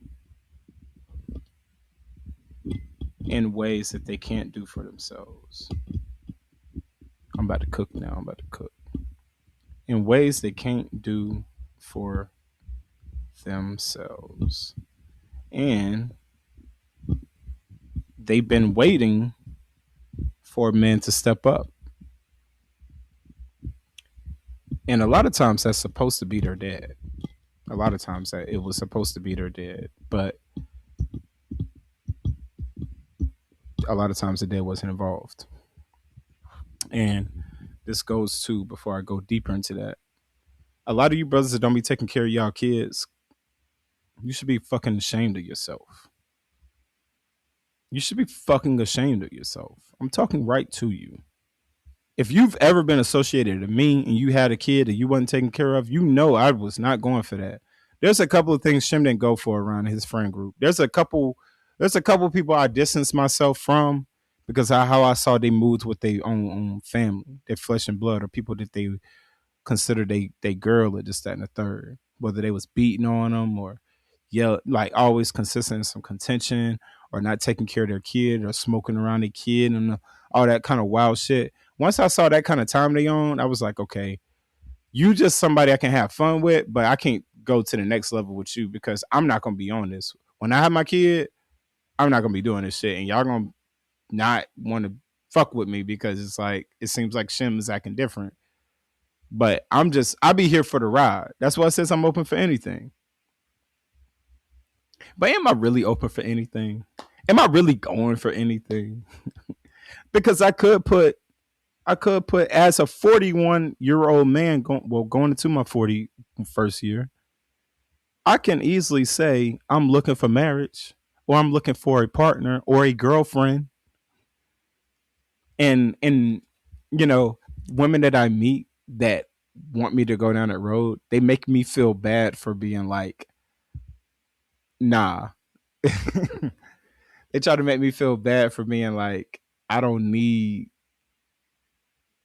in ways that they can't do for themselves. I'm about to cook now. I'm about to cook. In ways they can't do for themselves. And they've been waiting for men to step up. And a lot of times that's supposed to be their dad. A lot of times that it was supposed to be their dad. But a lot of times the dad wasn't involved. And this goes to, before I go deeper into that, a lot of you brothers that don't be taking care of y'all kids, you should be fucking ashamed of yourself. You should be fucking ashamed of yourself. I'm talking right to you. If you've ever been associated with me and you had a kid that you wasn't taking care of, you know I was not going for that. There's a couple of things Shem didn't go for around his friend group. There's a couple people I distanced myself from because of how I saw they moved with their own family, their flesh and blood, or people that they consider they girl or just that and the third. Whether they was beating on them or yell, like always consistent in some contention, or not taking care of their kid, or smoking around their kid, and all that kind of wild shit. Once I saw that kind of time they on, I was like, okay, you just somebody I can have fun with, but I can't go to the next level with you because I'm not gonna be on this. When I have my kid, I'm not gonna be doing this shit, and y'all gonna not want to fuck with me because it's like it seems like Shem is acting different. But I'll be here for the ride. That's why it says I'm open for anything. But am I really open for anything? Am I really going for anything? Because I could put as a 41-year-old man going into my 41st year, I can easily say I'm looking for marriage or I'm looking for a partner or a girlfriend. And you know, women that I meet that want me to go down that road, they make me feel bad for being like, nah. They try to make me feel bad for being like, I don't need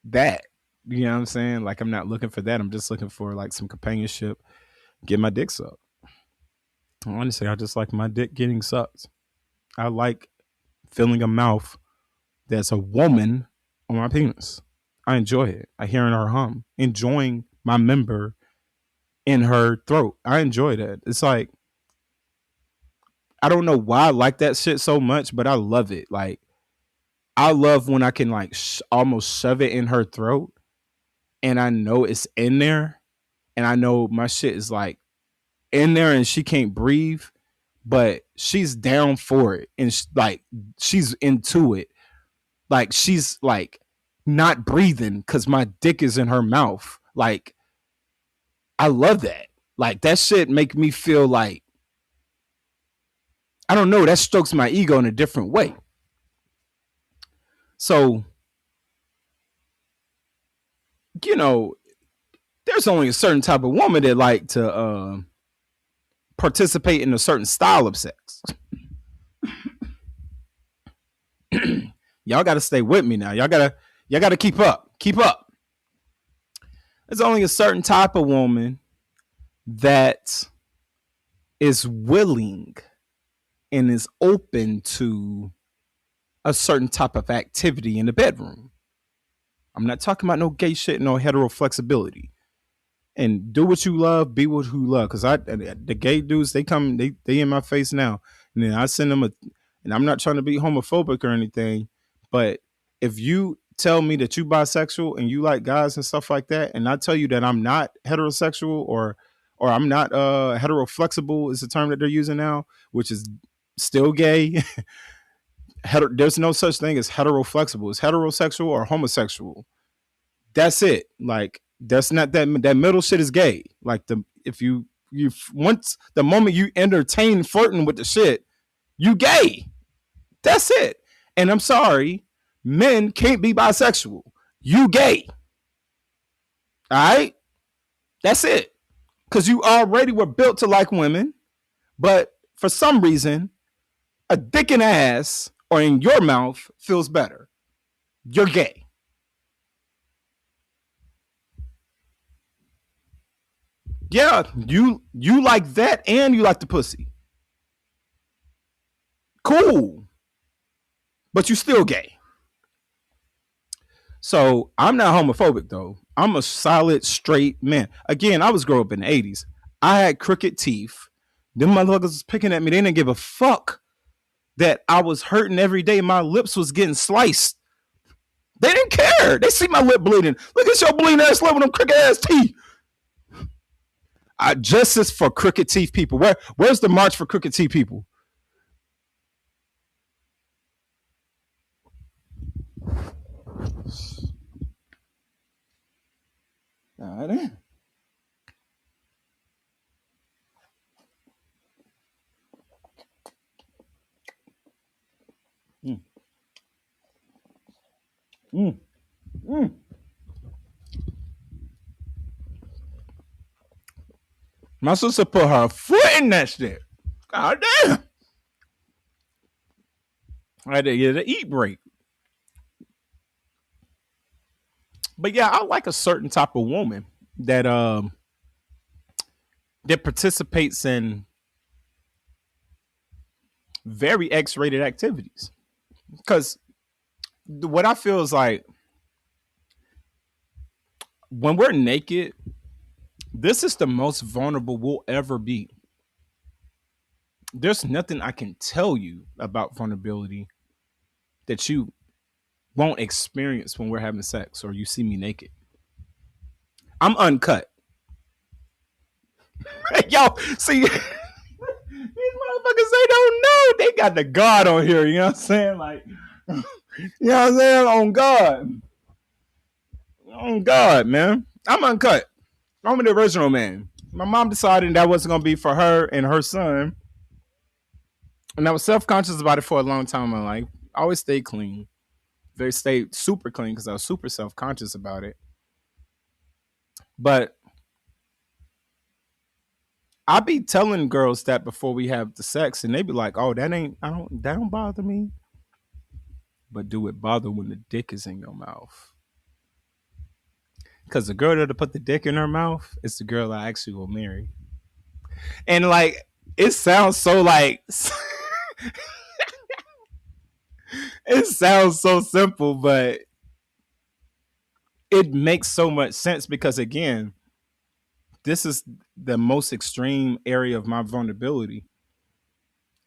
that. You know what I'm saying? Like I'm not looking for that. I'm just looking for like some companionship, get my dick sucked. Honestly, I just like my dick getting sucked. I like feeling a mouth that's a woman on my penis. I enjoy it. I hearing her hum, enjoying my member in her throat. I enjoy that. It's like I don't know why I like that shit so much, but I love it. Like I love when I can like almost shove it in her throat, and I know it's in there, and I know my shit is like in there, and she can't breathe, but she's down for it, and like she's into it. Like she's like not breathing because my dick is in her mouth. Like I love that. Like that shit make me feel like I don't know. That strokes my ego in a different way. So you know, there's only a certain type of woman that like to participate in a certain style of sex. Y'all got to stay with me now. Y'all got to keep up. Keep up. There's only a certain type of woman that is willing and is open to a certain type of activity in the bedroom. I'm not talking about no gay shit, no hetero flexibility. And do what you love, be what you love. Cause the gay dudes, they in my face now. And then I send them and I'm not trying to be homophobic or anything, but if you tell me that you bisexual and you like guys and stuff like that, and I tell you that I'm not heterosexual or I'm not hetero flexible is the term that they're using now, which is still gay. There's no such thing as hetero flexible. It's heterosexual or homosexual. That's it. Like that's not that middle shit is gay. Like if you once the moment you entertain flirting with the shit, you gay. That's it. And I'm sorry, men can't be bisexual. You gay. All right? That's it. Because you already were built to like women, but for some reason, a dick in the ass or in your mouth feels better. You're gay. Yeah, you like that and you like the pussy. Cool. But you still gay. So I'm not homophobic though. I'm a solid straight man. Again, I was growing up in the 80s. I had crooked teeth. Them motherfuckers was picking at me. They didn't give a fuck that I was hurting every day. My lips was getting sliced. They didn't care. They see my lip bleeding. Look at your bleeding ass lip with them crooked ass teeth. Justice for crooked teeth people. Where's the march for crooked teeth people? All right. Mm. Mm. Mm. My sister put her foot in that shit. God damn. I had to get an eat break. But yeah, I like a certain type of woman that participates in very X-rated activities. Because what I feel is like when we're naked, this is the most vulnerable we'll ever be. there's nothing I can tell you about vulnerability that you won't experience when we're having sex or you see me naked. I'm uncut. Yo, see, these motherfuckers, they don't know. They got the God on here. You know what I'm saying? Like, you know what I'm saying? On God. On God, man. I'm uncut. I'm the original man. My mom decided that wasn't going to be for her and her son. And I was self-conscious about it for a long time in my life. I always stayed clean. They stayed super clean because I was super self-conscious about it. But I be telling girls that before we have the sex, and they be like, "Oh, that don't bother me." But do it bother when the dick is in your mouth? Because the girl that'll put the dick in her mouth is the girl I actually will marry. And like, it sounds so like, it sounds so simple, but it makes so much sense because again, this is the most extreme area of my vulnerability.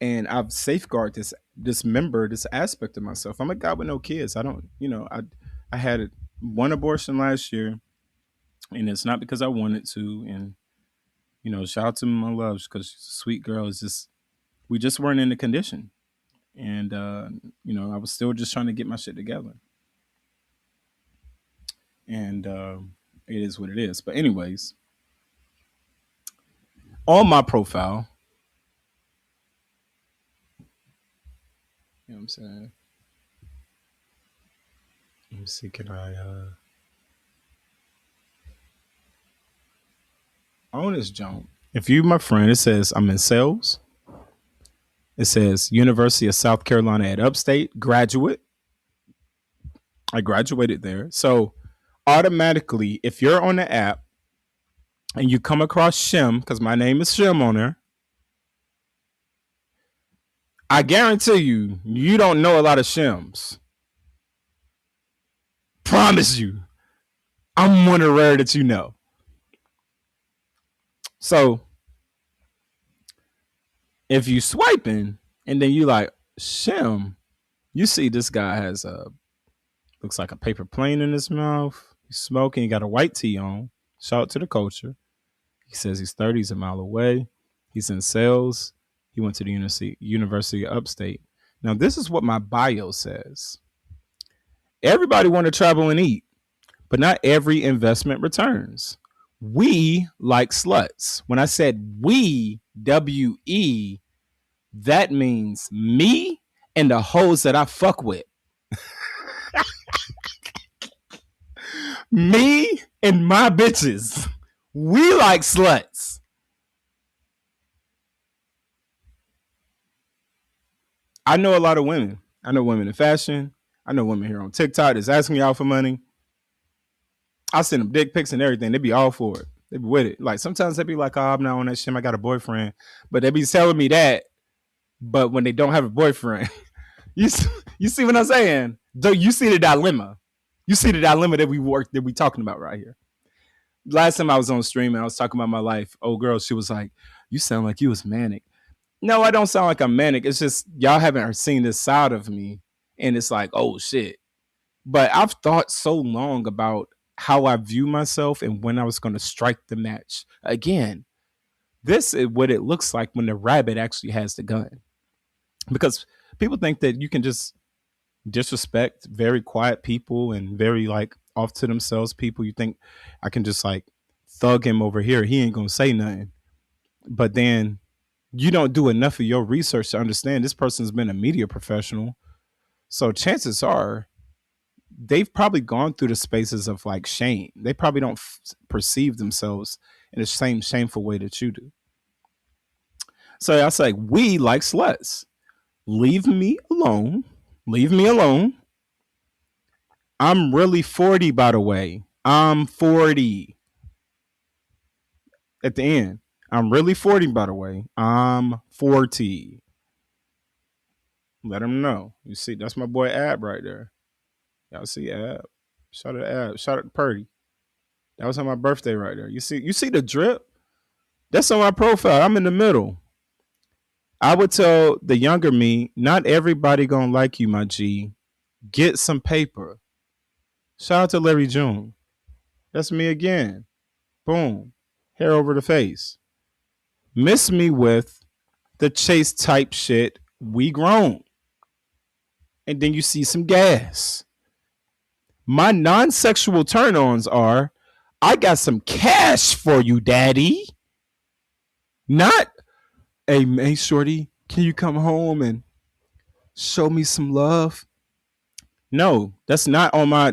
And I've safeguarded this aspect of myself. I'm a guy with no kids. I don't, I had one abortion last year, and it's not because I wanted to. And shout out to my loves because she's a sweet girl. It's just we just weren't in the condition, and I was still just trying to get my shit together. And it is what it is. But anyways, on my profile, you know what I'm saying. Let me see. Can I? On this jump. If you, my friend, it says I'm in sales. It says University of South Carolina at Upstate, graduate. I graduated there. So automatically, if you're on the app and you come across SHEM, because my name is SHEM on there, I guarantee you don't know a lot of SHEMs. Promise you. I'm one of the rare that you know. So if you swiping and then you like SHEM, you see this guy has looks like a paper plane in his mouth. He's smoking. He got a white tee on. Shout out to the culture. He says he's 30. He's a mile away. He's in sales. He went to the University of Upstate. Now, this is what my bio says. Everybody want to travel and eat, but not every investment returns. We like sluts. When I said we, W-E, that means me and the hoes that I fuck with. Me and my bitches. We like sluts. I know a lot of women. I know women in fashion. I know women here on TikTok that's asking y'all for money. I send them dick pics and everything. They be all for it. They be with it. Like sometimes they be like, "Oh, I'm not on that shit. I got a boyfriend," but they be telling me that. But when they don't have a boyfriend, you see what I'm saying? You see the dilemma. You see the dilemma that we talking about right here. Last time I was on stream and I was talking about my life, old girl, she was like, "You sound like you was manic." No, I don't sound like I'm manic. It's just y'all haven't seen this side of me, and it's like, oh shit. But I've thought so long about how I view myself and when I was going to strike the match. Again, this is what it looks like when the rabbit actually has the gun. Because people think that you can just disrespect very quiet people and very like off to themselves people. You think I can just like thug him over here. He ain't going to say nothing. But then you don't do enough of your research to understand this person's been a media professional. So chances are they've probably gone through the spaces of like shame. They probably don't perceive themselves in the same shameful way that you do. So I say, we like sluts. Leave me alone. Leave me alone. I'm really 40, by the way. I'm 40. At the end. I'm really 40, by the way. I'm 40. Let them know. You see, that's my boy Ab right there. Y'all see Ab. Shout out to Ab. Shout out to Purdy. That was on my birthday right there. You see the drip? That's on my profile. I'm in the middle. I would tell the younger me, not everybody gonna like you, my G. Get some paper. Shout out to Larry June. That's me again. Boom. Hair over the face. Miss me with the chase type shit. We grown. And then you see some gas. My non-sexual turn-ons are, I got some cash for you, daddy. Not, hey shorty, can you come home and show me some love? No, that's not on my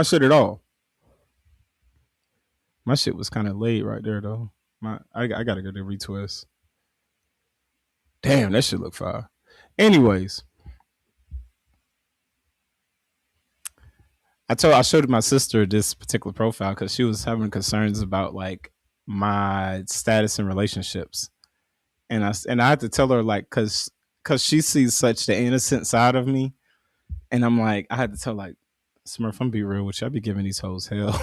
shit at all. My shit was kind of late right there though. I gotta get a retwist. Damn, that shit look fire. Anyways, I showed my sister this particular profile because she was having concerns about like my status in relationships, and I had to tell her like because she sees such the innocent side of me, and I'm like I had to tell like Smurf, I'm be real with you, I be giving these hoes hell.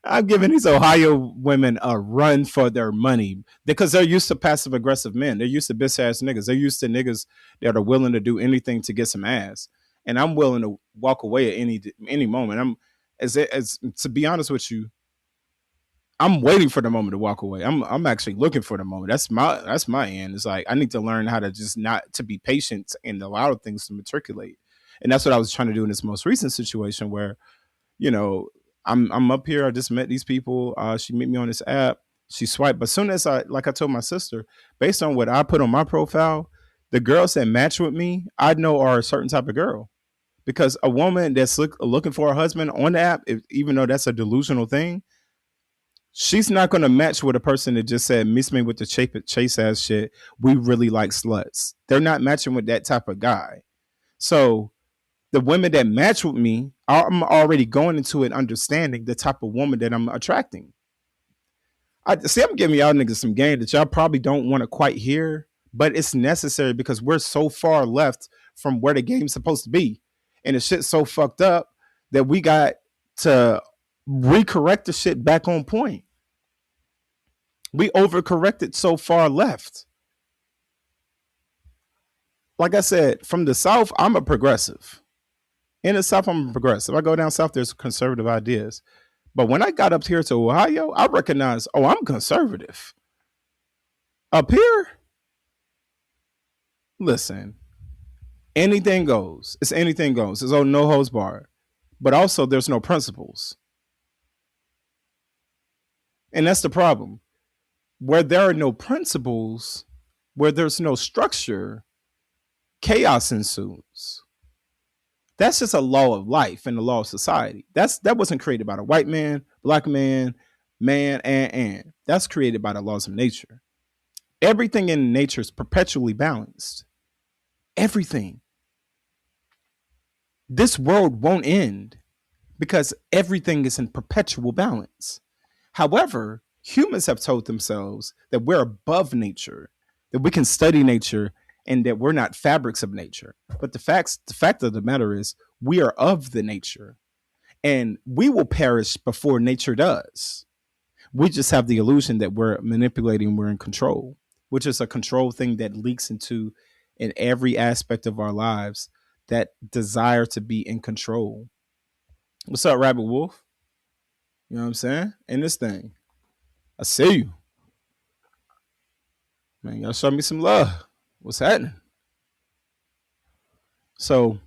I'm giving these Ohio women a run for their money because they're used to passive aggressive men. They're used to bitch ass niggas. They're used to niggas that are willing to do anything to get some ass. And I'm willing to walk away at any moment. As to be honest with you, I'm waiting for the moment to walk away. I'm actually looking for the moment. That's my end. It's like I need to learn how to just not to be patient and allow things to matriculate. And that's what I was trying to do in this most recent situation where you know, I'm up here. I just met these people. She met me on this app. She swiped, but as soon as I told my sister, based on what I put on my profile, the girls that match with me, I know are a certain type of girl. Because a woman that's looking for a husband on the app, even though that's a delusional thing, she's not going to match with a person that just said, "Miss me with the chase ass shit. We really like sluts." They're not matching with that type of guy. So the women that match with me, I'm already going into it understanding the type of woman that I'm attracting. I'm giving y'all niggas some game that y'all probably don't want to quite hear, but it's necessary because we're so far left from where the game's supposed to be. And the shit's so fucked up that we got to recorrect the shit back on point. We overcorrected so far left. Like I said, from the South, I'm a progressive. In the South, I'm a progressive. I go down South, there's conservative ideas. But when I got up here to Ohio, I recognized, oh, I'm conservative. Up here, listen, anything goes. It's anything goes. There's no holds barred. But also, there's no principles. And that's the problem. Where there are no principles, where there's no structure, chaos ensues. That's just a law of life and the law of society. That wasn't created by the white man, black man, and. That's created by the laws of nature. Everything in nature is perpetually balanced. Everything. This world won't end because everything is in perpetual balance. However, humans have told themselves that we're above nature, that we can study nature and that we're not fabrics of nature. But the fact of the matter is we are of the nature and we will perish before nature does. We just have the illusion that we're manipulating, we're in control, which is a control thing that leaks into in every aspect of our lives, that desire to be in control. What's up, Rabbit Wolf? You know what I'm saying? In this thing. I see you. Man, y'all show me some love. What's happening? So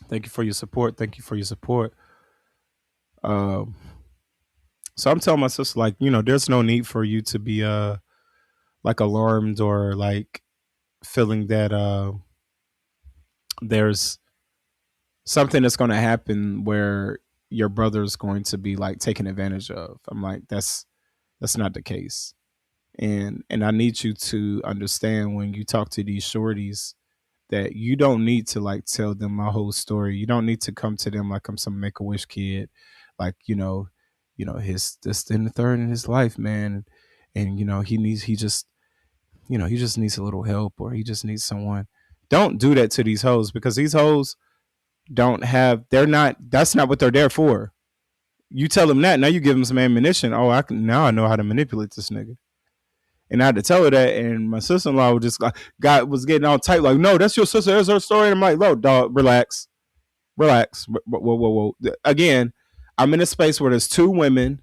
thank you for your support. Thank you for your support. Um, so I'm telling my sister, like, there's no need for you to be like alarmed or like feeling that there's something that's going to happen where your brother's going to be like taken advantage of. I'm like, that's not the case. And I need you to understand when you talk to these shorties that you don't need to like tell them my whole story. You don't need to come to them like I'm some Make-A-Wish kid, like his this and the third in his life, man, and he just needs a little help or he just needs someone. Don't do that to these hoes because these hoes don't have. They're not. That's not what they're there for. You tell him that, now you give him some ammunition. Oh, now I know how to manipulate this nigga. And I had to tell her that, and my sister-in-law was getting all tight, like, no, that's your sister, that's her story. And I'm like, no, dog, relax. Whoa. Again, I'm in a space where there's two women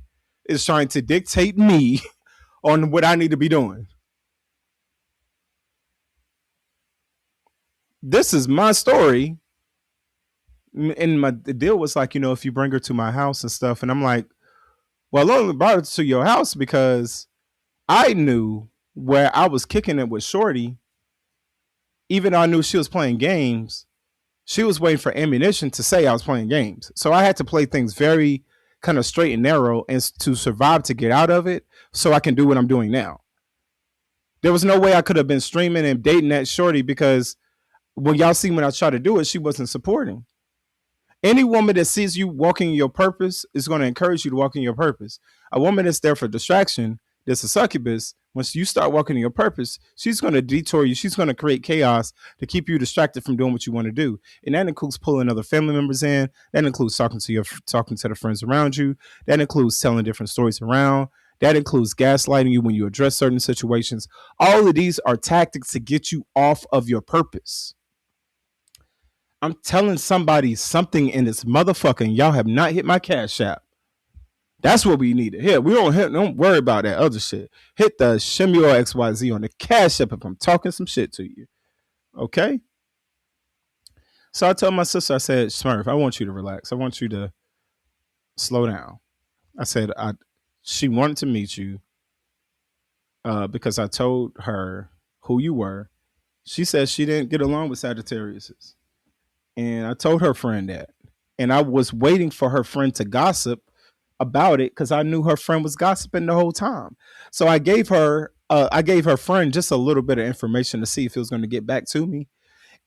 is trying to dictate me on what I need to be doing. This is my story. And the deal was like, if you bring her to my house and stuff, and I'm like, well, I only brought her to your house because I knew where I was kicking it with Shorty. Even though I knew she was playing games, she was waiting for ammunition to say I was playing games. So I had to play things very kind of straight and narrow and to survive to get out of it so I can do what I'm doing now. There was no way I could have been streaming and dating that Shorty because when I tried to do it, she wasn't supporting. Any woman that sees you walking in your purpose is going to encourage you to walk in your purpose. A woman that's there for distraction, that's a succubus, once you start walking in your purpose, she's going to detour you. She's going to create chaos to keep you distracted from doing what you want to do. And that includes pulling other family members in. That includes talking to the friends around you. That includes telling different stories around. That includes gaslighting you when you address certain situations. All of these are tactics to get you off of your purpose. I'm telling somebody something in this motherfucking, y'all have not hit my Cash App. That's what we need to hit. Don't worry about that other shit. Hit the SHEM-E or XYZ on the Cash App if I'm talking some shit to you. Okay? So I told my sister, I said, Smurf, I want you to relax. I want you to slow down. I said, she wanted to meet you because I told her who you were. She said she didn't get along with Sagittariuses. And I told her friend that. And I was waiting for her friend to gossip about it because I knew her friend was gossiping the whole time. So I gave her friend just a little bit of information to see if it was going to get back to me.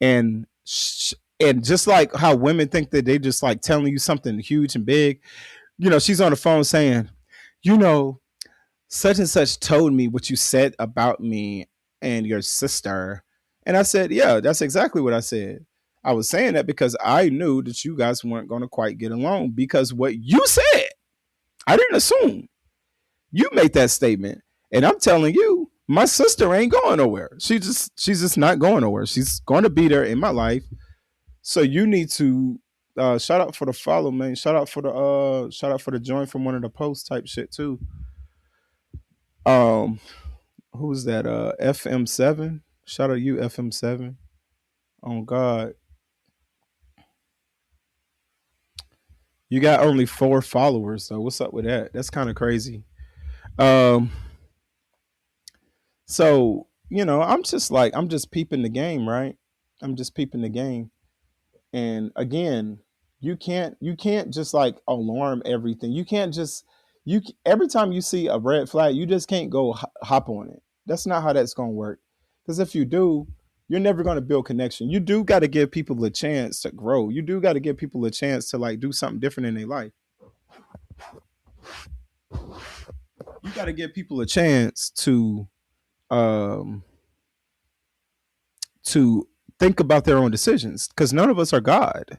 And just like how women think that they just like telling you something huge and big, she's on the phone saying, such and such told me what you said about me and your sister. And I said, yeah, that's exactly what I said. I was saying that because I knew that you guys weren't going to quite get along because what you said, I didn't assume. You made that statement. And I'm telling you, my sister ain't going nowhere. She's just not going nowhere. She's going to be there in my life. So you need to shout out for the follow, man. Shout out for the join from one of the posts type shit too. Who's that? FM7. Shout out you, FM7. Oh God. You got only 4 followers, so what's up with that? That's kind of crazy. So, I'm just peeping the game, right? I'm just peeping the game. And again, you can't just like alarm everything. You can't just every time you see a red flag, you just can't go hop on it. That's not how that's going to work. Because if you do, you're never going to build connection. You do got to give people a chance to grow. You do got to give people a chance to like do something different in their life. You got to give people a chance to think about their own decisions because none of us are God.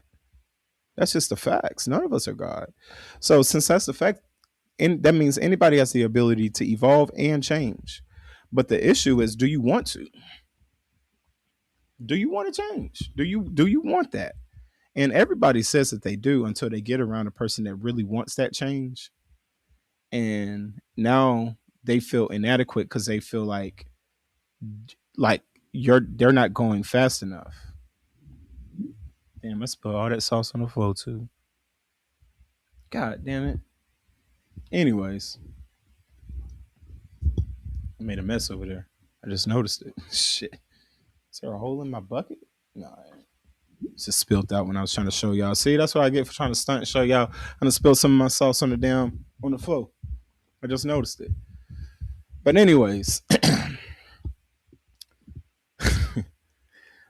That's just the facts. None of us are God. So since that's the fact, that means anybody has the ability to evolve and change. But the issue is, do you want to? Do you want to change? Do you want that? And everybody says that they do until they get around a person that really wants that change. And now they feel inadequate because they feel like they're not going fast enough. Damn, I spilled all that sauce on the floor too. God damn it. Anyways, I made a mess over there. I just noticed it. Shit. Is there a hole in my bucket? No, it's just spilled out when I was trying to show y'all. See, that's what I get for trying to stunt and show y'all. I'm gonna spill some of my sauce on the floor. I just noticed it. But anyways,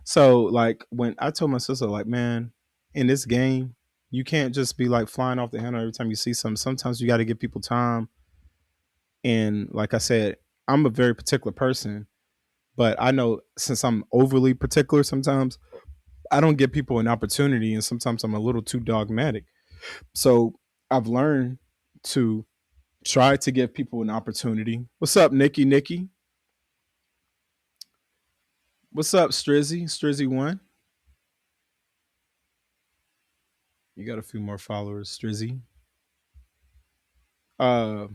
so like when I told my sister, like, man, in this game, you can't just be like flying off the handle every time you see something. Sometimes you got to give people time. And like I said, I'm a very particular person, but I know since I'm overly particular sometimes, I don't give people an opportunity, and sometimes I'm a little too dogmatic. So I've learned to try to give people an opportunity. What's up, Nikki? Nikki? What's up, Strizzy? Strizzy1? You got a few more followers, Strizzy. Uh,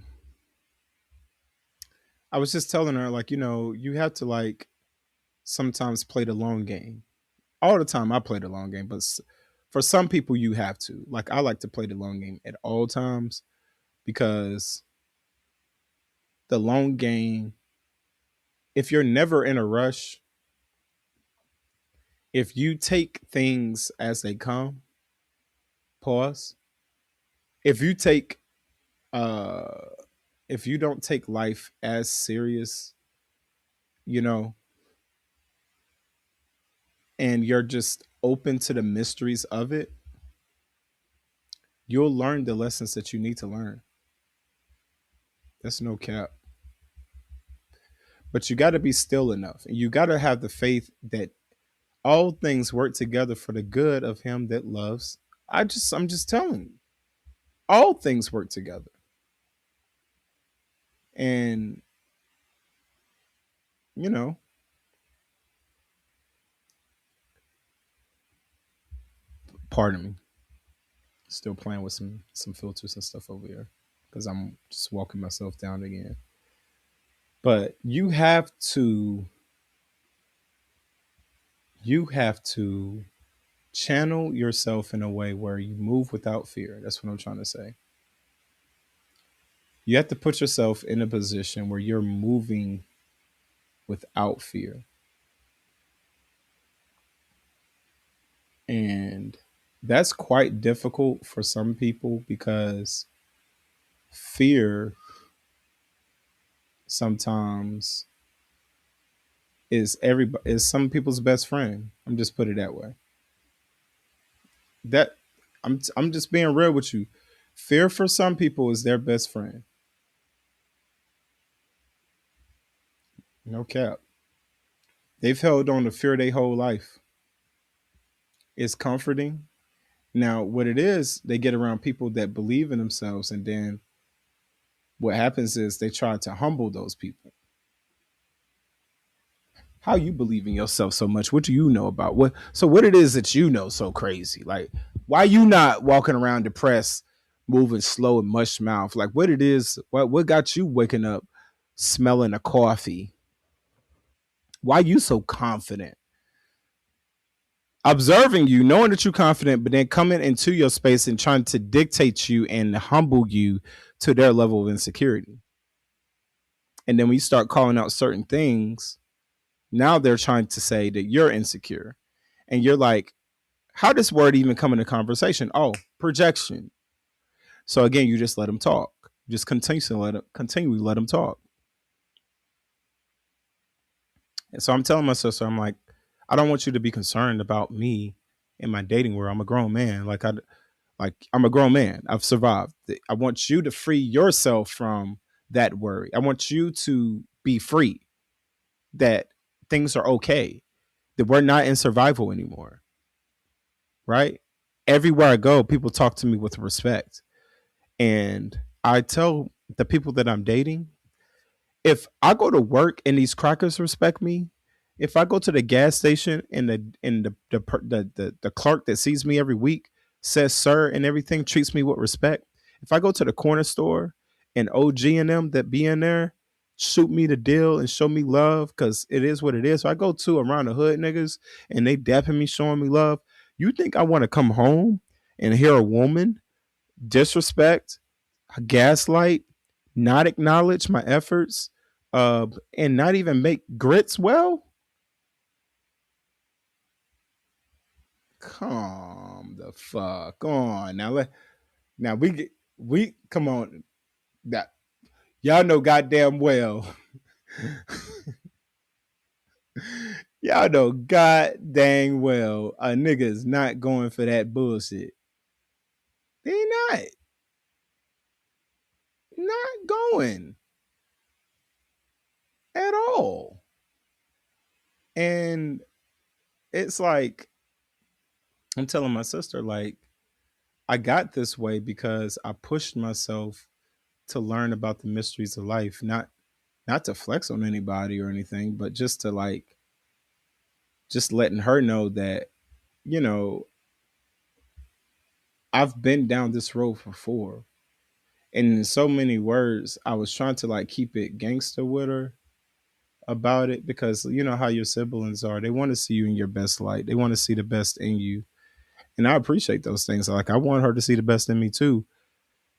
I was just telling her, like, you have to, like, sometimes play the long game. All the time I play the long game, but for some people you have to. Like, I like to play the long game at all times because the long game, if you're never in a rush, if you take things as they come, pause. If you take uh if you don't take life as serious, you know, and you're just open to the mysteries of it, you'll learn the lessons that you need to learn. That's no cap. But you got to be still enough. And you got to have the faith that all things work together for the good of him that loves. I'm just telling you. All things work together. And, you know, pardon me. Still playing with some filters and stuff over here because I'm just walking myself down again. But you have to channel yourself in a way where you move without fear. That's what I'm trying to say. You have to put yourself in a position where you're moving without fear. And that's quite difficult for some people because fear sometimes is some people's best friend. I'm just put it that way. That I'm just being real with you. Fear for some people is their best friend. No cap. They've held on to fear their whole life. It's comforting. Now, what it is, they get around people that believe in themselves, and then what happens is they try to humble those people. How you believe in yourself so much? What do you know about what? So what it is that you know so crazy? Like, why you not walking around depressed, moving slow and mush mouth? Like, what it is? What got you waking up smelling a coffee? Why you so confident? Observing you, knowing that you're confident, but then coming into your space and trying to dictate you and humble you to their level of insecurity. And then when you start calling out certain things, now they're trying to say that you're insecure. And you're like, how does word even come into conversation? Oh, projection. So again, you just let them talk. Just continually let them talk. And so I'm telling my sister, I'm like, I don't want you to be concerned about me in my dating world. I'm a grown man. I'm a grown man. I've survived. I want you to free yourself from that worry. I want you to be free that things are okay, that we're not in survival anymore. Right? Everywhere I go, people talk to me with respect. And I tell the people that I'm dating, if I go to work and these crackers respect me, if I go to the gas station and the clerk that sees me every week says sir and everything, treats me with respect. If I go to the corner store and OG and them that be in there shoot me the deal and show me love because it is what it is. So I go to around the hood niggas and they dapping me, showing me love. You think I want to come home and hear a woman disrespect, gaslight, not acknowledge my efforts, and not even make grits well? Calm the fuck on. Now we come on. That y'all know goddamn well. Y'all know god dang well a nigga is not going for that bullshit. They not going at all. And it's like I'm telling my sister, like, I got this way because I pushed myself to learn about the mysteries of life, not to flex on anybody or anything, but just to like just letting her know that, you know, I've been down this road before. And in so many words, I was trying to like keep it gangster with her about it because you know how your siblings are. They want to see you in your best light. They want to see the best in you. And I appreciate those things. Like I want her to see the best in me too.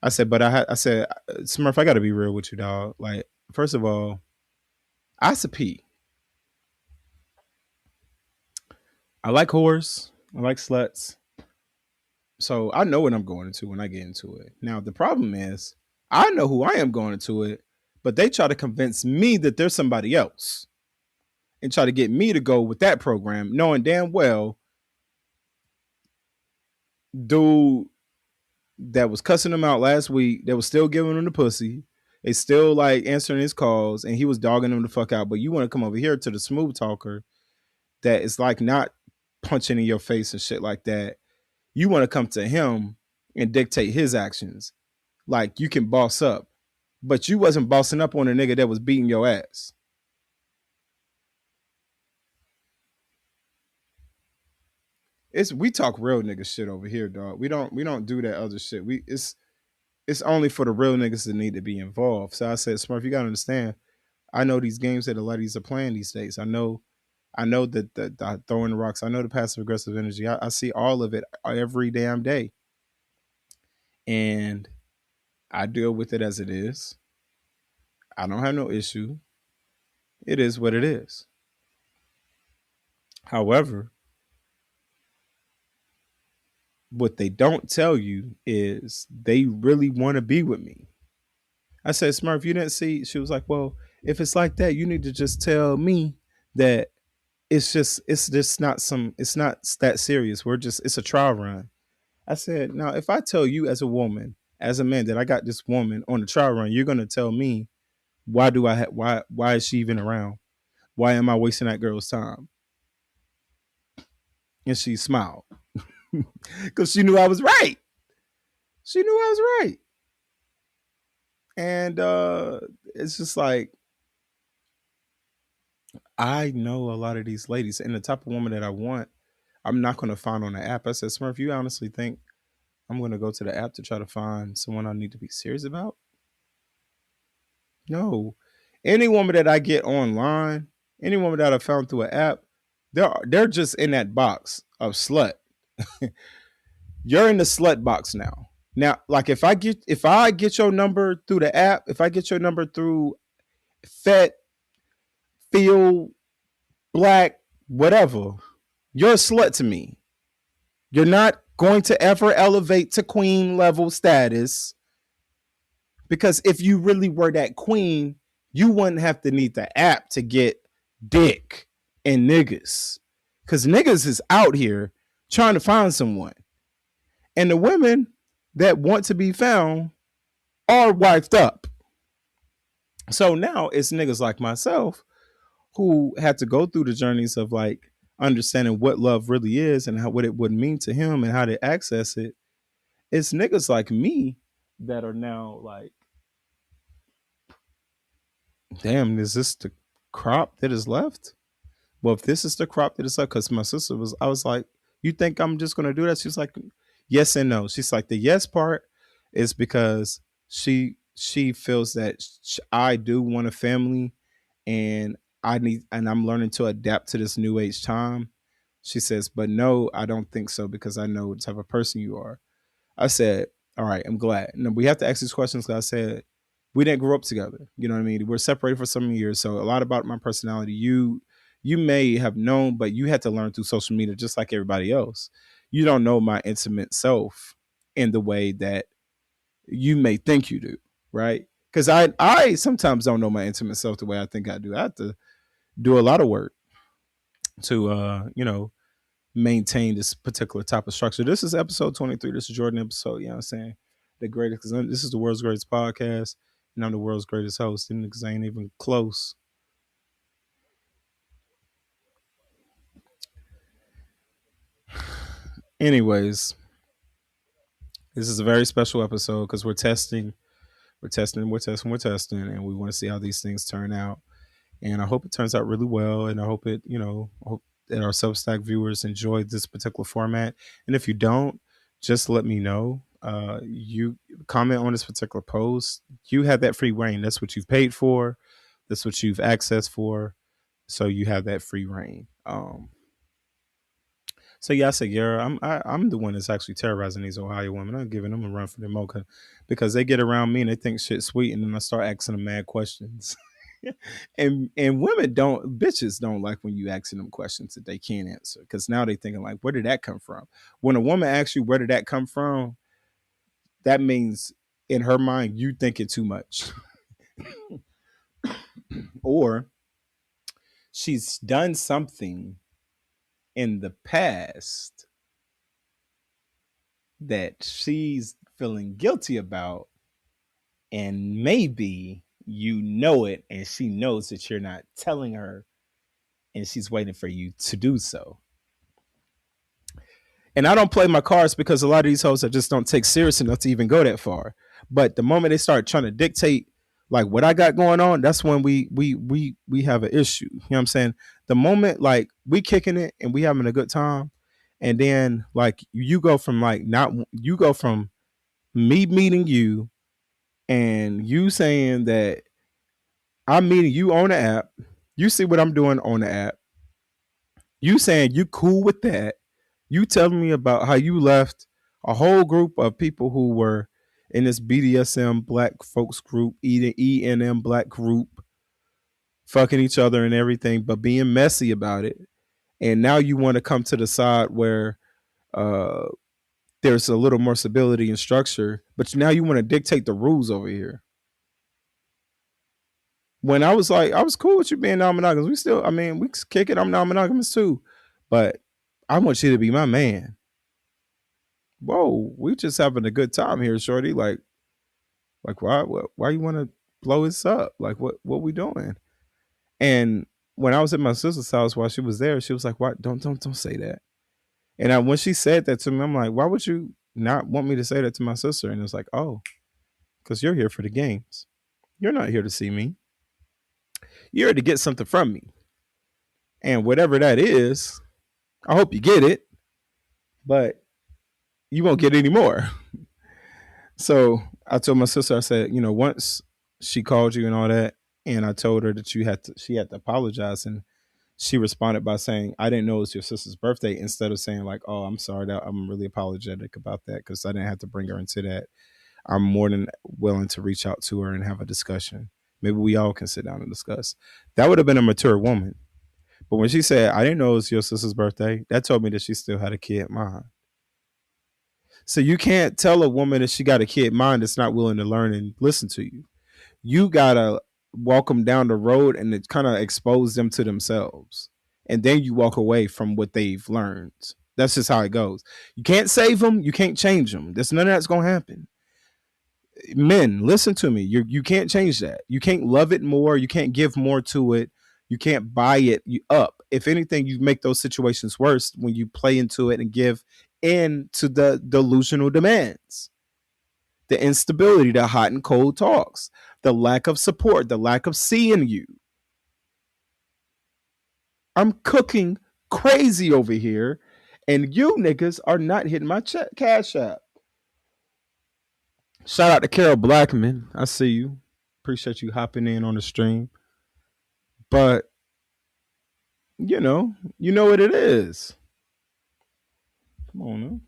I said, but I said, Smurf, I got to be real with you, dog. Like, first of all, I pee. I like whores. I like sluts. So I know what I'm going into when I get into it. Now the problem is, I know who I am going into it, but they try to convince me that there's somebody else and try to get me to go with that program, knowing damn well, dude that was cussing him out last week, that was still giving him the pussy, they still like answering his calls, and he was dogging him the fuck out. But you want to come over here to the smooth talker that is like not punching in your face and shit like that. You want to come to him and dictate his actions. Like you can boss up, but you wasn't bossing up on a nigga that was beating your ass. It's we talk real nigga shit over here, dog. We don't do that other shit. It's only for the real niggas that need to be involved. So I said, Smurf, you gotta understand. I know these games that the ladies are playing these days. I know that the throwing the rocks. I know the passive aggressive energy. I see all of it every damn day, and I deal with it as it is. I don't have no issue. It is what it is. However, what they don't tell you is they really want to be with me. I said, Smurf, you didn't see. She was like, well, if it's like that, you need to just tell me that it's just not it's not that serious. It's a trial run. I said, now if I tell you as a woman, as a man, that I got this woman on the trial run, you're gonna tell me why is she even around? Why am I wasting that girl's time? And she smiled because she knew I was right. She knew I was right. And it's just like I know a lot of these ladies, and the type of woman that I want, I'm not going to find on the app. I said, Smurf, you honestly think I'm going to go to the app to try to find someone I need to be serious about? No. Any woman that I get online, any woman that I found through an app, they're just in that box of slut. You're in the slut box now. Now, like if I get your number through the app, if I get your number through Fet, Feel, Black, whatever, you're a slut to me. You're not going to ever elevate to queen level status because if you really were that queen, you wouldn't have to need the app to get dick and niggas. Because niggas is out here trying to find someone. And the women that want to be found are wifed up. So now it's niggas like myself who had to go through the journeys of like understanding what love really is and what it would mean to him and how to access it. It's niggas like me that are now like, damn, is this the crop that is left? Well, if this is the crop that is left, because my sister was, I was like, you think I'm just gonna do that? She's like, yes and no. She's like, the yes part is because she feels that I do want a family, and I'm learning to adapt to this new age time. She says, but no, I don't think so because I know what type of person you are. I said, all right, I'm glad. And we have to ask these questions because I said, we didn't grow up together. You know what I mean? We're separated for some years. So a lot about my personality, you may have known, but you had to learn through social media just like everybody else. You don't know my intimate self in the way that you may think you do, right? Because I sometimes don't know my intimate self the way I think I do. I have to do a lot of work to maintain this particular type of structure. This is episode 23. This is Jordan episode. You know what I'm saying? The greatest. This is the world's greatest podcast, and I'm the world's greatest host. And niggas ain't even close. Anyways, this is a very special episode because we're testing we're testing, and we want to see how these things turn out. And I hope it turns out really well. And I hope I hope that our Substack viewers enjoy this particular format. And if you don't, just let me know. You comment on this particular post. You have that free reign. That's what you've paid for. That's what you've accessed for. So you have that free reign. So yeah, I said, yeah, I'm the one that's actually terrorizing these Ohio women. I'm giving them a run for their mocha because they get around me and they think shit's sweet, and then I start asking them mad questions. And women bitches don't like when you asking them questions that they can't answer, because now they thinking like, where did that come from? When a woman asks you where did that come from, that means in her mind you thinking too much, or she's done something in the past that she's feeling guilty about, and maybe you know it and she knows that you're not telling her, and she's waiting for you to do so. And I don't play my cards because a lot of these hoes I just don't take serious enough to even go that far. But the moment they start trying to dictate like what I got going on, that's when we have an issue. You know what I'm saying? The moment like we kicking it and we having a good time, and then like you go from like not you go from me meeting you and you saying that I'm meeting you on the app, you see what I'm doing on the app, you saying you cool with that, you telling me about how you left a whole group of people who were in this BDSM black folks group, ENM black group, fucking each other and everything, but being messy about it. And now you want to come to the side where uh, there's a little more stability and structure, but now you want to dictate the rules over here. When I was like, I was cool with you being non-monogamous. We still, I mean, we kick it. I'm non-monogamous too, but I want you to be my man. Whoa, we just having a good time here, shorty. Like why you want to blow this up? Like what we doing? And when I was at my sister's house while she was there, she was like, "What? Don't say that." And when she said that to me, I'm like, "Why would you not want me to say that to my sister?" And it's like, "Oh, because you're here for the games. You're not here to see me. You're here to get something from me. And whatever that is, I hope you get it, but you won't get any more." So I told my sister, I said, once she called you and all that, and I told her that she had to apologize, and she responded by saying, "I didn't know it was your sister's birthday," instead of saying like, "Oh, I'm sorry, that I'm really apologetic about that because I didn't have to bring her into that. I'm more than willing to reach out to her and have a discussion. Maybe we all can sit down and discuss." That would have been a mature woman. But when she said, "I didn't know it was your sister's birthday," that told me that she still had a kid mind. So you can't tell a woman that she got a kid mind that's not willing to learn and listen to you. You gotta walk them down the road and it kind of expose them to themselves, and then you walk away from what they've learned. That's just how it goes. You can't save them. You can't change them. There's none of that's gonna happen. Men, listen to me. You can't change that. You can't love it more. You can't give more to it. You can't buy it up. If anything, you make those situations worse when you play into it and give in to the delusional demands, the instability, the hot and cold talks, the lack of support, the lack of seeing you. I'm cooking crazy over here, and you niggas are not hitting my cash app. Shout out to Carol Blackman. I see you. Appreciate you hopping in on the stream. But you know what it is. Come on now.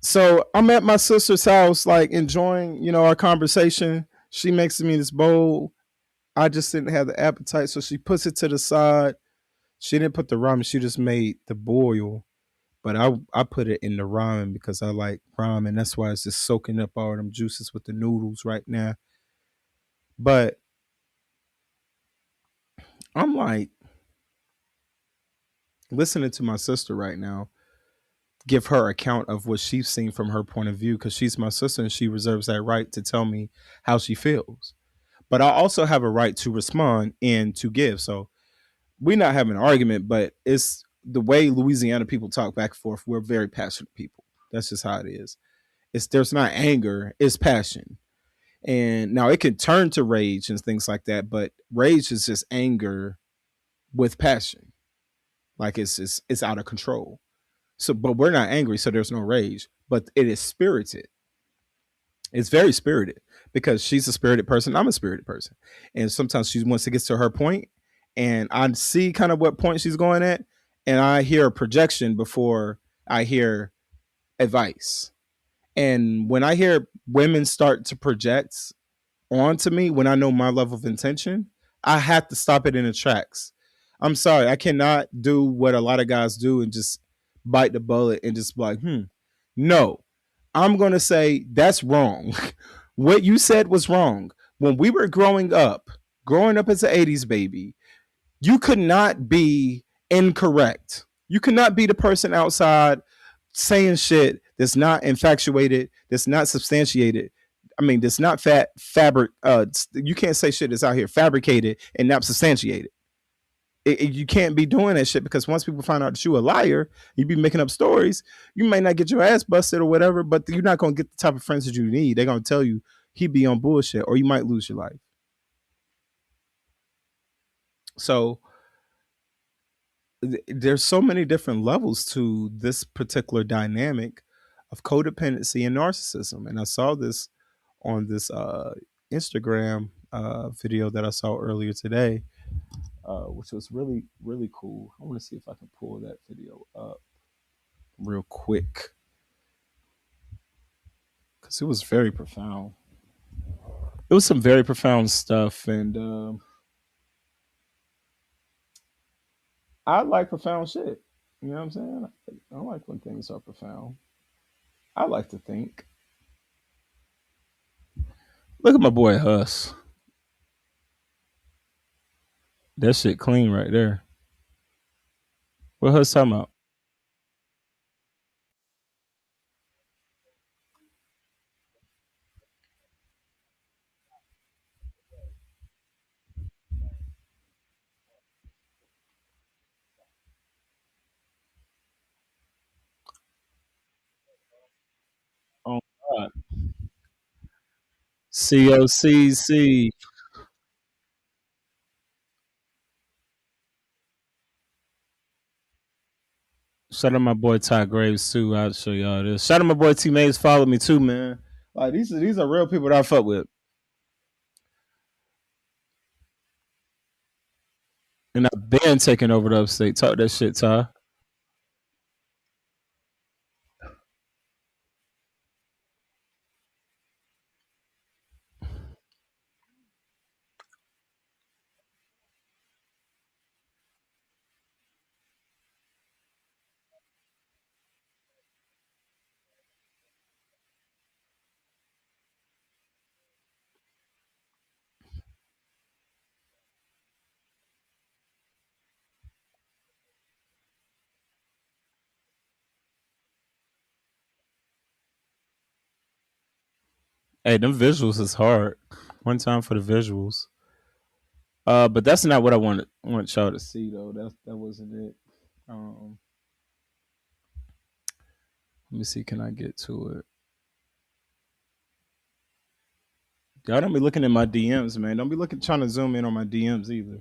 So I'm at my sister's house, like enjoying, our conversation. She makes me this bowl. I just didn't have the appetite, so she puts it to the side. She didn't put the ramen; she just made the boil. But I put it in the ramen because I like ramen. That's why it's just soaking up all them juices with the noodles right now. But I'm like listening to my sister right now give her account of what she's seen from her point of view, because she's my sister and she reserves that right to tell me how she feels. But I also have a right to respond and to give. So we're not having an argument, but it's the way Louisiana people talk back and forth. We're very passionate people. That's just how it is. It's there's not anger, it's passion. And now it can turn to rage and things like that, but rage is just anger with passion. Like it's out of control. So but we're not angry, so there's no rage, but it is spirited. It's very spirited because she's a spirited person. I'm a spirited person. And sometimes she wants to get to her point, and I see kind of what point she's going at, and I hear a projection before I hear advice. And when I hear women start to project onto me when I know my level of intention, I have to stop it in the tracks. I'm sorry, I cannot do what a lot of guys do and just bite the bullet and just be like, no, I'm going to say that's wrong. What you said was wrong. When we were growing up as an 80s baby, you could not be incorrect. You could not be the person outside saying shit that's not infatuated, that's not substantiated. I mean, that's not fabric. You can't say shit that's out here fabricated and not substantiated. You can't be doing that shit because once people find out that you a liar, you be making up stories. You may not get your ass busted or whatever, but you're not gonna get the type of friends that you need. They're gonna tell you he be on bullshit, or you might lose your life. So there's so many different levels to this particular dynamic of codependency and narcissism. And I saw this on this Instagram video that I saw earlier today, which was really, really cool. I want to see if I can pull that video up real quick because it was very profound. It was some very profound stuff. And I like profound shit. You know what I'm saying? I like when things are profound. I like to think. Look at my boy Huss. That shit clean right there. What Huss talking about? Oh God. COCC. Shout out my boy Ty Graves too. I'll show y'all this. Shout out my boy T Mays. Follow me too, man. Like these are real people that I fuck with. And I've been taking over the upstate. Talk that shit, Ty. Hey, them visuals is hard. One time for the visuals. But that's not what I want y'all to see though. That wasn't it. Um, let me see. Can I get to it? Y'all don't be looking at my DMs, man. Don't be looking trying to zoom in on my DMs either.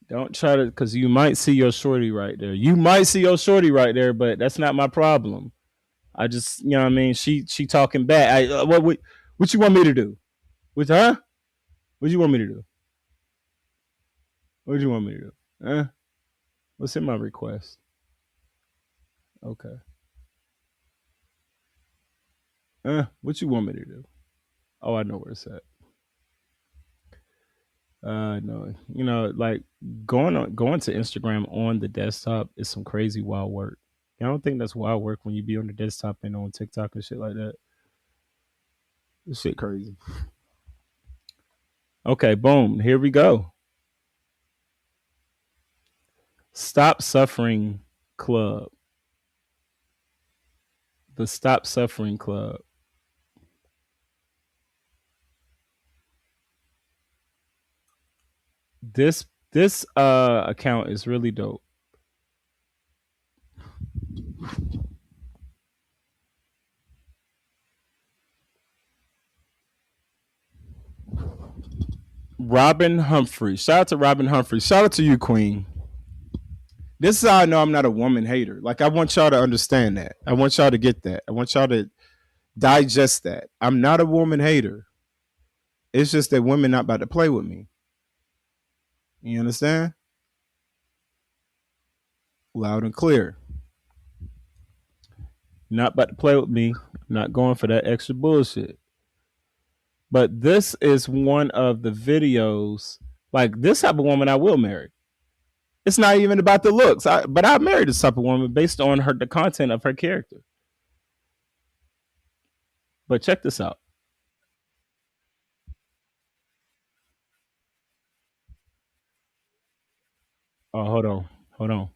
Don't try to, because you might see your shorty right there. You might see your shorty right there, but that's not my problem. I just, you know what I mean. She talking back. What you want me to do? With her? What you want me to do? What you want me to do? Huh? What's in my request? Okay. What you want me to do? Oh, I know where it's at. No, like going to Instagram on the desktop is some crazy wild work. I don't think that's wild work when you be on the desktop and on TikTok and shit like that. This shit crazy. Okay, boom. Here we go. Stop Suffering Club. The Stop Suffering Club. This account is really dope. Robin Humphrey. Shout out to Robin Humphrey. Shout out to you, Queen. This is how I know I'm not a woman hater. Like, I want y'all to understand that. I want y'all to get that. I want y'all to digest that. I'm not a woman hater. It's just that women not about to play with me. You understand? Loud and clear. Not about to play with me. Not going for that extra bullshit. But this is one of the videos. Like, this type of woman I will marry. It's not even about the looks. But I married this type of woman based on the content of her character. But check this out. Oh, hold on, hold on.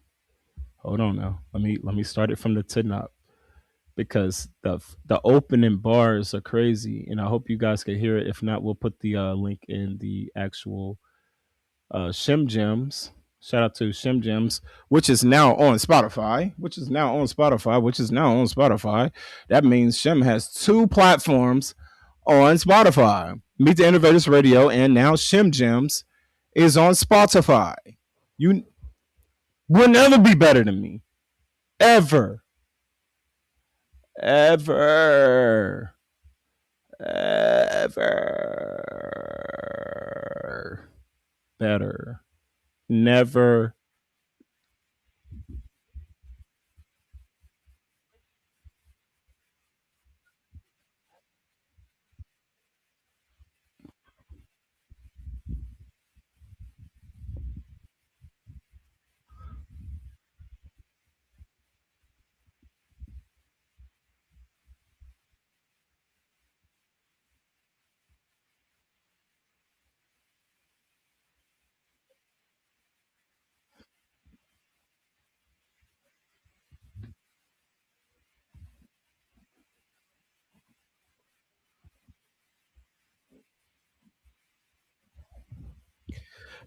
Now, let me start it from the top because the opening bars are crazy, and I hope you guys can hear it. If not, we'll put the link in the actual Shem Gems. Shout out to Shem Gems, which is now on Spotify. That means Shem has two platforms on Spotify. Meet the Innovators Radio, and now Shem Gems is on Spotify. You will never be better than me. Ever. Ever. Ever. Better. Never.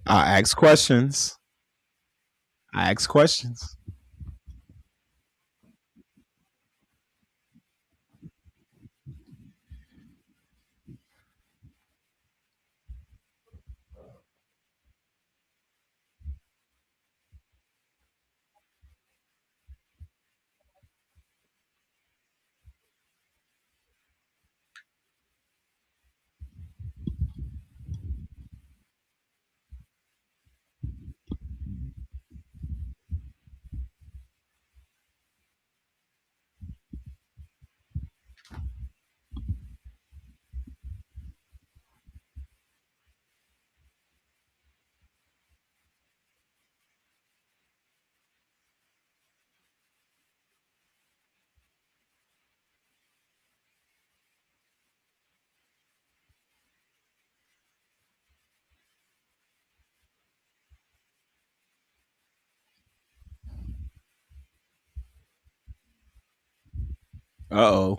I ask questions. I ask questions. Uh oh.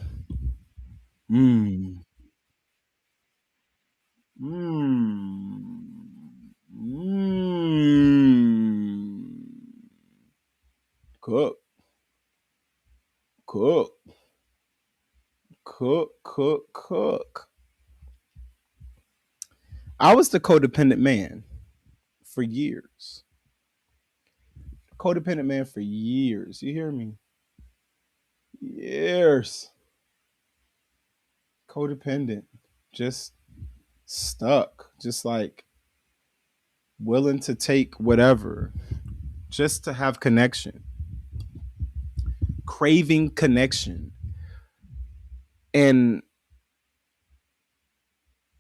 Mm. Mm. Mm. Cook. Cook. Cook. I was the codependent man for years. Codependent man for years. You hear me? Years. Codependent. Just stuck. Just like willing to take whatever just to have connection. Craving connection. And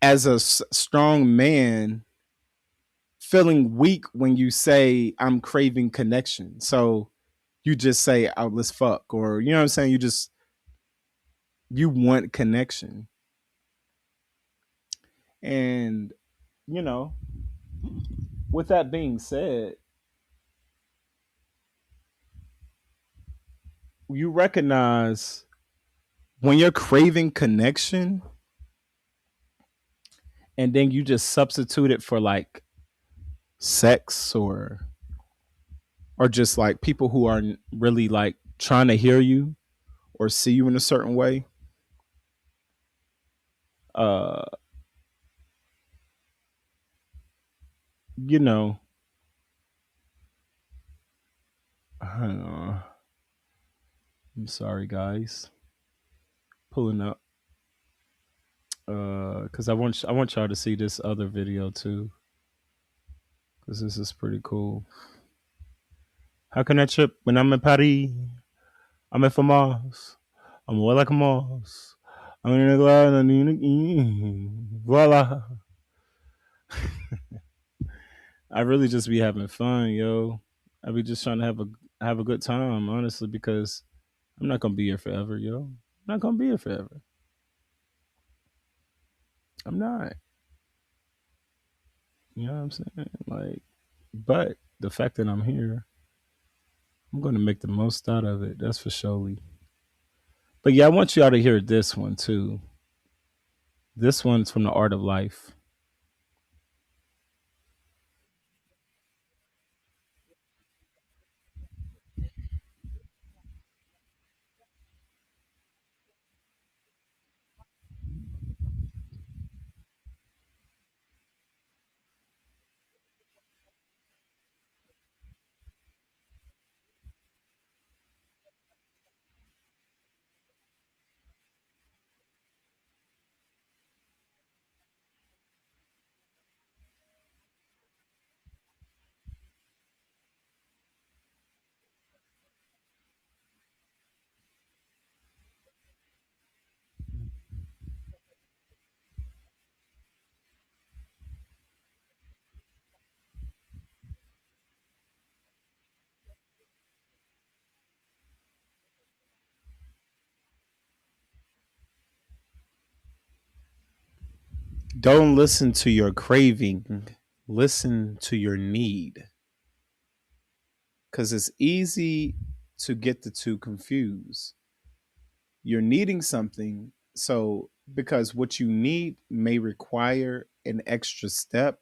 as a strong man, feeling weak when you say I'm craving connection. So you just say, "Oh, let's fuck," or you know what I'm saying. You want connection, and you know. With that being said, you recognize when you're craving connection, and then you just substitute it for like sex or just like people who are really like trying to hear you or see you in a certain way. Uh, you know, hang on. I'm sorry, guys. Pulling up, because I want y'all to see this other video too, because this is pretty cool. How can I trip when I'm in Paris? I'm in for Mars. I'm more like a Mars. I'm in the glad and voila. I really just be having fun, yo. I be just trying to have a good time, honestly, because I'm not gonna be here forever, yo. I'm not gonna be here forever. I'm not. You know what I'm saying? Like, but the fact that I'm here, I'm gonna make the most out of it. That's for surely. But yeah, I want y'all to hear this one too. This one's from the Art of Life. Don't listen to your craving. Listen to your need. Because it's easy to get the two confused. You're needing something, so because what you need may require an extra step,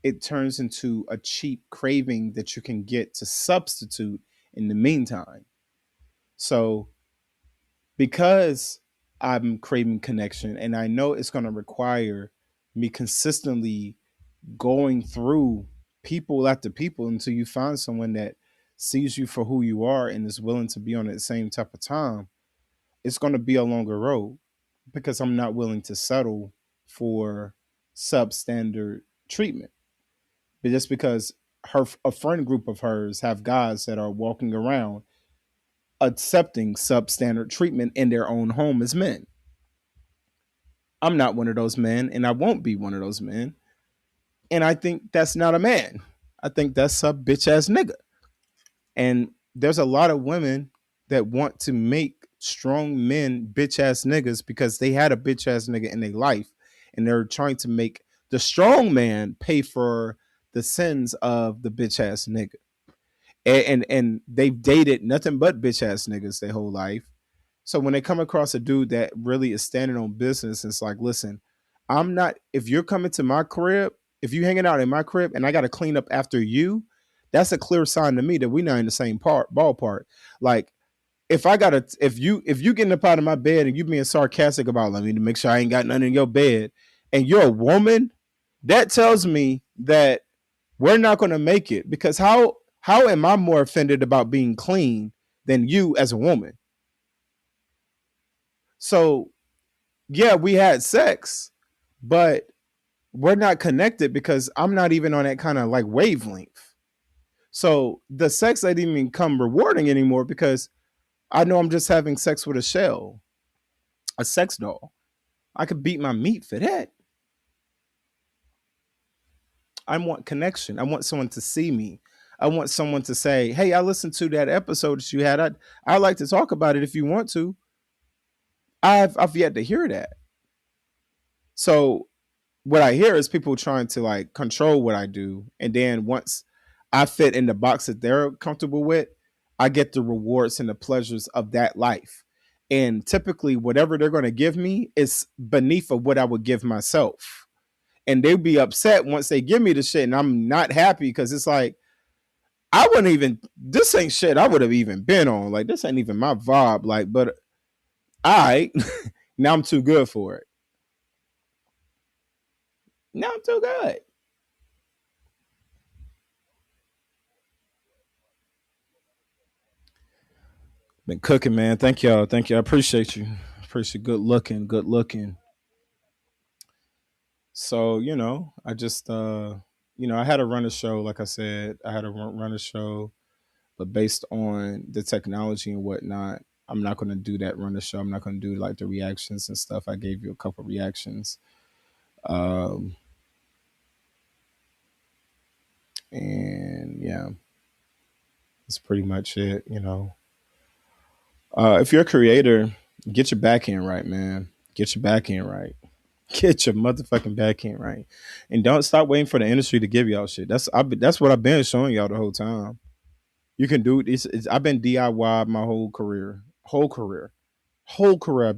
it turns into a cheap craving that you can get to substitute in the meantime. So, because I'm craving connection and I know it's going to require me consistently going through people after people until you find someone that sees you for who you are and is willing to be on the same type of time, it's going to be a longer road because I'm not willing to settle for substandard treatment. But just because a friend group of hers have guys that are walking around accepting substandard treatment in their own home as men. I'm not one of those men, and I won't be one of those men. And I think that's not a man. I think that's a bitch ass nigga. And there's a lot of women that want to make strong men bitch ass niggas because they had a bitch ass nigga in their life, and they're trying to make the strong man pay for the sins of the bitch ass nigga. And they've dated nothing but bitch ass niggas their whole life. So when they come across a dude that really is standing on business, it's like, listen, I'm not. If you're coming to my crib, if you hanging out in my crib, and I got to clean up after you, that's a clear sign to me that we're not in the same ballpark. Like if you getting up out of my bed and you being sarcastic about, let me make sure I ain't got nothing in your bed, and you're a woman, that tells me that we're not going to make it, because how am I more offended about being clean than you as a woman? So yeah, we had sex, but we're not connected because I'm not even on that kind of like wavelength. So the sex ain't even become rewarding anymore because I know I'm just having sex with a shell, a sex doll. I could beat my meat for that. I want connection. I want someone to see me. I want someone to say, "Hey, I listened to that episode that you had. I'd like to talk about it if you want to." I've yet to hear that. So what I hear is people trying to like control what I do, and then once I fit in the box that they're comfortable with, I get the rewards and the pleasures of that life. And typically, whatever they're going to give me is beneath of what I would give myself. And they'd be upset once they give me the shit, and I'm not happy because it's like I wouldn't even. This ain't shit I would have even been on. Like this ain't even my vibe. Like, but I now I'm too good for it. Now I'm too good. Been cooking, man. Thank y'all. Thank you. I appreciate you. Appreciate good looking. Good looking. So, I just I had to run a show, like I said. I had to run a show, but based on the technology and whatnot, I'm not gonna do that run a show. I'm not gonna do like the reactions and stuff. I gave you a couple reactions. Um and yeah, that's pretty much it. If you're a creator, get your back end right, man. Get your back end right. Get your motherfucking back end right, and don't stop waiting for the industry to give y'all shit. That's what I've been showing y'all the whole time. You can do this. I've been DIY my whole career. I've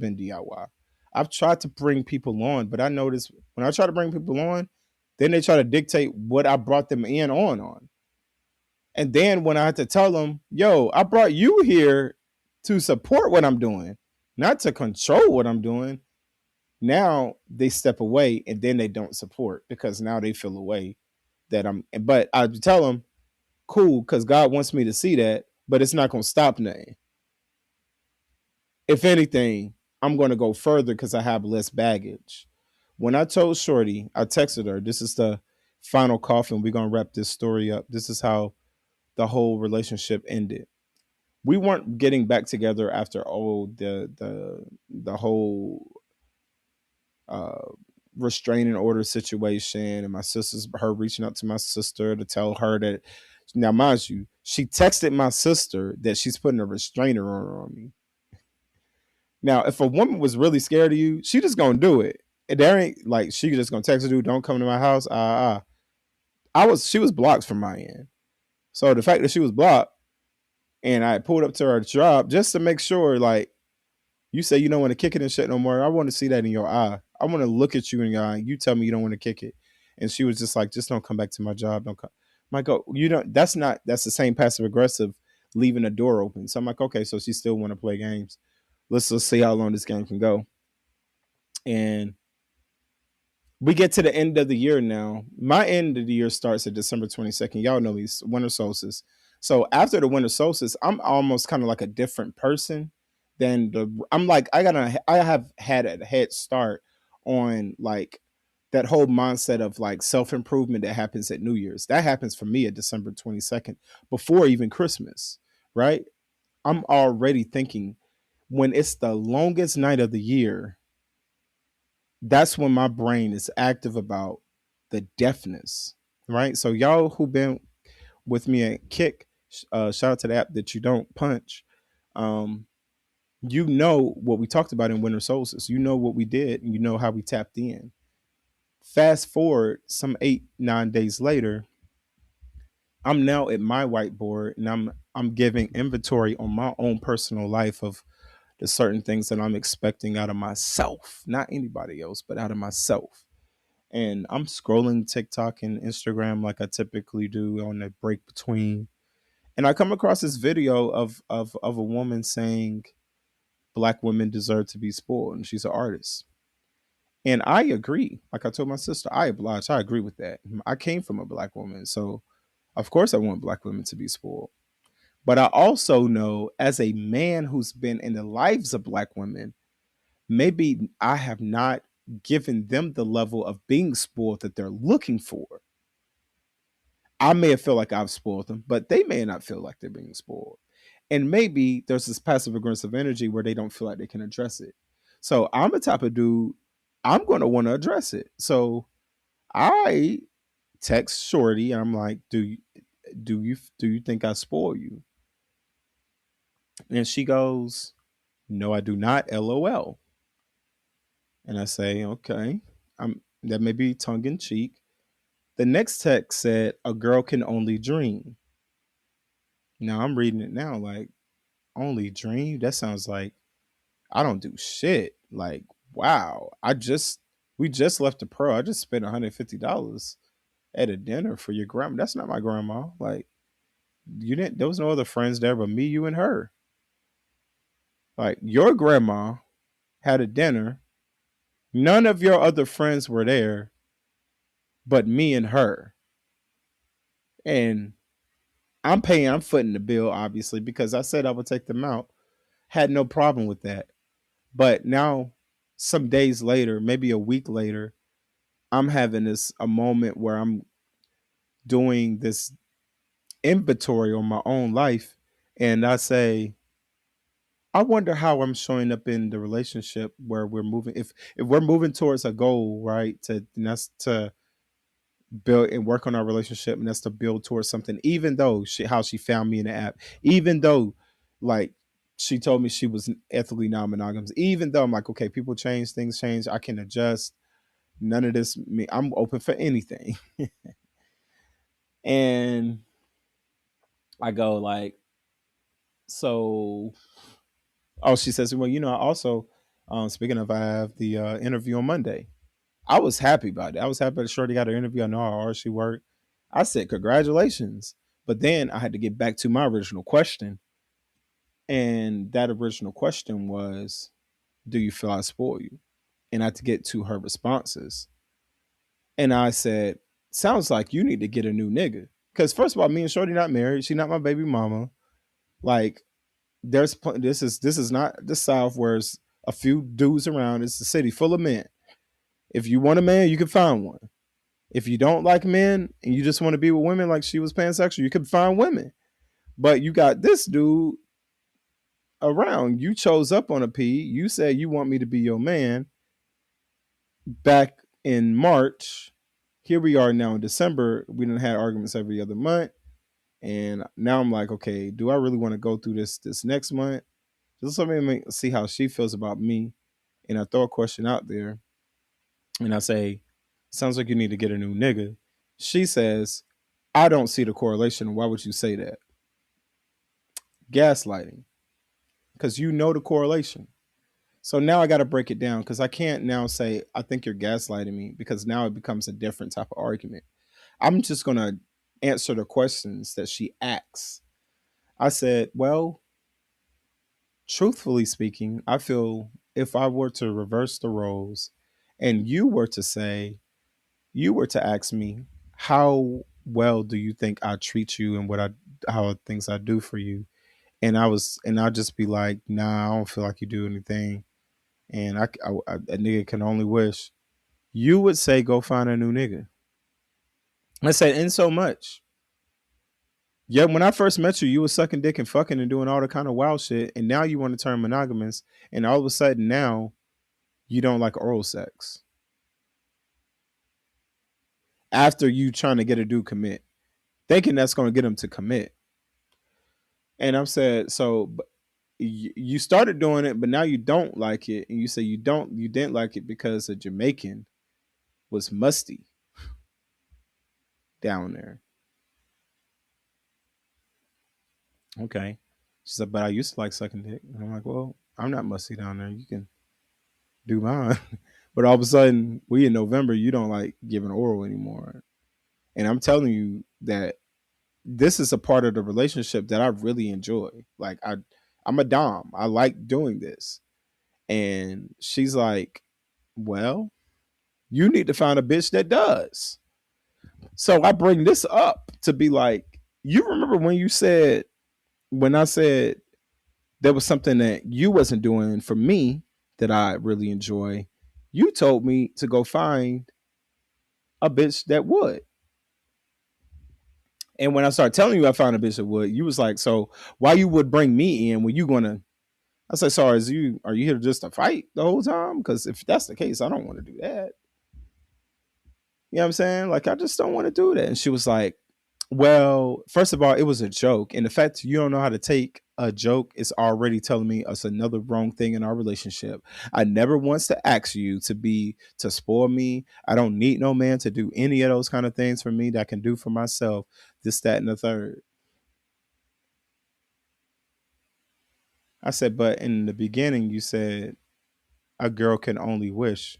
been DIY. I've tried to bring people on, but I noticed when I try to bring people on, then they try to dictate what I brought them in on. And then when I had to tell them, yo, I brought you here to support what I'm doing, not to control what I'm doing. Now they step away and then they don't support because now they feel away that but I tell them, cool, because God wants me to see that, but it's not going to stop nothing. If anything, I'm going to go further because I have less baggage. When I told Shorty, I texted her, this is the final coffin. We're going to wrap this story up. This is how the whole relationship ended. We weren't getting back together after the whole uh, restraining order situation and my sister's her reaching out to my sister to tell her that, now mind you, she texted my sister that she's putting a restrainer order on me. Now, if a woman was really scared of you, she just gonna do it. And there ain't like she just gonna text a dude, don't come to my house. She was blocked from my end. So the fact that she was blocked and I pulled up to her job just to make sure, like, you say you don't want to kick it and shit no more. I want to see that in your eye. I want to look at you in your eye. You tell me you don't want to kick it. And she was just like, just don't come back to my job. Don't come. I'm like, oh, you don't, that's the same passive aggressive leaving the door open. So I'm like, okay, so she still want to play games. Let's just see how long this game can go. And we get to the end of the year now. My end of the year starts at December 22nd. Y'all know me, winter solstice. So after the winter solstice, I'm almost kind of like a different person than I'm like, I have had a head start on like that whole mindset of like self-improvement that happens at New Year's. That happens for me at December 22nd, before even Christmas, right? I'm already thinking when it's the longest night of the year, that's when my brain is active about the deafness, right? So y'all who been with me at Kick, shout out to the app that you don't punch. Um, you know what we talked about in Winter Solstice. You know what we did, and you know how we tapped in. Fast forward some 8-9 days later, I'm now at my whiteboard and I'm giving inventory on my own personal life of the certain things that I'm expecting out of myself, not anybody else, but out of myself. And I'm scrolling TikTok and Instagram like I typically do on the break between. And I come across this video of a woman saying black women deserve to be spoiled, and she's an artist. And I agree. Like I told my sister, I oblige. I agree with that. I came from a black woman, so of course I want black women to be spoiled. But I also know as a man who's been in the lives of black women, maybe I have not given them the level of being spoiled that they're looking for. I may have felt like I've spoiled them, but they may not feel like they're being spoiled. And maybe there's this passive aggressive energy where they don't feel like they can address it. So I'm the type of dude, I'm going to want to address it. So I text Shorty and I'm like, do you think I spoil you? And she goes, no, I do not. LOL. And I say, okay, that may be tongue in cheek. The next text said, a girl can only dream. Now I'm reading it now like, only dream? That sounds like I don't do shit. Like, wow. We just left the pro. I just spent $150 at a dinner for your grandma. That's not my grandma. Like, you didn't, there was no other friends there but me, you, and her. Like, your grandma had a dinner. None of your other friends were there but me and her. And I'm footing the bill, obviously, because I said I would take them out. Had no problem with that. But now, some days later, maybe a week later, I'm having a moment where I'm doing this inventory on my own life, and I say, I wonder how I'm showing up in the relationship where we're moving. If we're moving towards a goal, right? And that's to build and work on our relationship, and that's to build towards something. Even though how she found me in the app, even though like she told me she was ethically non-monogamous, even though I'm like, okay, people change, things change, I can adjust. None of this me. I'm open for anything. And I go like, so. Oh, she says, well, I also, speaking of, I have the interview on Monday. I was happy about it. I was happy that Shorty got her interview. I know how hard she worked. I said, congratulations. But then I had to get back to my original question. And that original question was, do you feel I spoil you? And I had to get to her responses. And I said, sounds like you need to get a new nigga. Because first of all, me and Shorty not married. She not my baby mama. Like, this is not the South where it's a few dudes around. It's a city full of men. If you want a man, you can find one. If you don't like men and you just want to be with women, like she was pansexual, you can find women. But you got this dude around. You chose up on a P. You said you want me to be your man back in March. Here we are now in December. We done had arguments every other month. And now I'm like, okay, do I really want to go through this next month? Just let me see how she feels about me. And I throw a question out there and I say, sounds like you need to get a new nigga. She says, I don't see the correlation. Why would you say that? Gaslighting. Because you know the correlation. So now I got to break it down because I can't now say, I think you're gaslighting me, because now it becomes a different type of argument. I'm just going to answer the questions that she asks. I said, well, truthfully speaking, I feel if I were to reverse the roles and you were to ask me, how well do you think I treat you and how things I do for you? And I'd just be like, nah, I don't feel like you do anything. And a nigga can only wish. You would say, go find a new nigga. I said, in so much. Yeah, when I first met you, you were sucking dick and fucking and doing all the kind of wild shit. And now you want to turn monogamous. And all of a sudden now you don't like oral sex. After you trying to get a dude commit, thinking that's going to get him to commit. And I'm said, so you started doing it, but now you don't like it. And you say you didn't like it because a Jamaican was musty down there. Okay. She said, but I used to like sucking dick. And I'm like, well, I'm not musty down there. You can do mine. But all of a sudden, we in November, you don't like giving oral anymore. And I'm telling you that this is a part of the relationship that I really enjoy. Like I'm a dom. I like doing this. And she's like, well, you need to find a bitch that does. So I bring this up to be like, you remember when I said there was something that you wasn't doing for me that I really enjoy, you told me to go find a bitch that would. And when I started telling you I found a bitch that would, you was like, so why you would bring me in when you gonna? I said, sorry, are you here just to fight the whole time? Because if that's the case, I don't want to do that. You know what I'm saying? Like, I just don't want to do that. And she was like, well, first of all, it was a joke. And the fact you don't know how to take a joke is already telling me it's another wrong thing in our relationship. I never wants to ask you to spoil me. I don't need no man to do any of those kind of things for me that I can do for myself. This, that, and the third. I said, but in the beginning, you said a girl can only wish.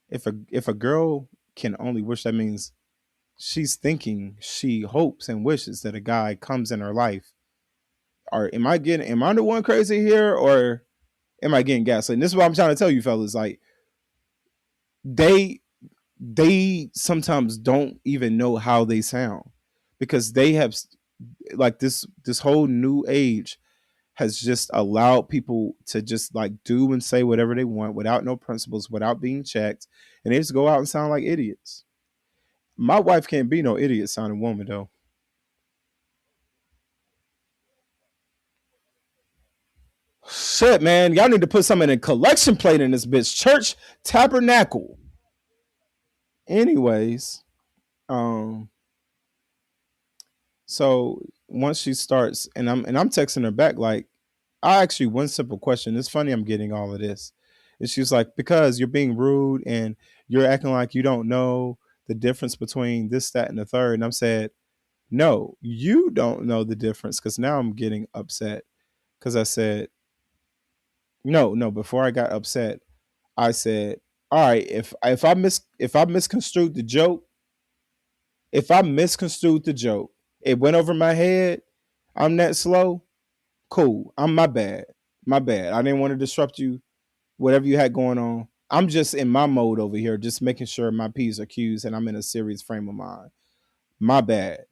If a girl can only wish, that means she hopes and wishes that a guy comes in her life. Or am I the one crazy here, or am I getting gaslit? And this is what I'm trying to tell you, fellas. Like, they sometimes don't even know how they sound, because they have, like, this whole new age has just allowed people to just like do and say whatever they want without no principles, without being checked, and they just go out and sound like idiots. My wife can't be no idiot sounding woman though. Shit, man, y'all need to put something in a collection plate in this bitch. Church tabernacle. Anyways, um, so once she starts, and I'm texting her back like, I asked you one simple question. It's funny I'm getting all of this. And she's like, because you're being rude and you're acting like you don't know the difference between this, that, and the third. And I'm said, no, you don't know the difference because now I'm getting upset. Because I said, no, no, before I got upset, I said, all right, if I misconstrued the joke, if I misconstrued the joke, it went over my head, I'm that slow, cool. I'm my bad. My bad. I didn't want to disrupt you, whatever you had going on. I'm just in my mode over here, just making sure my P's are Q's and I'm in a serious frame of mind. My bad.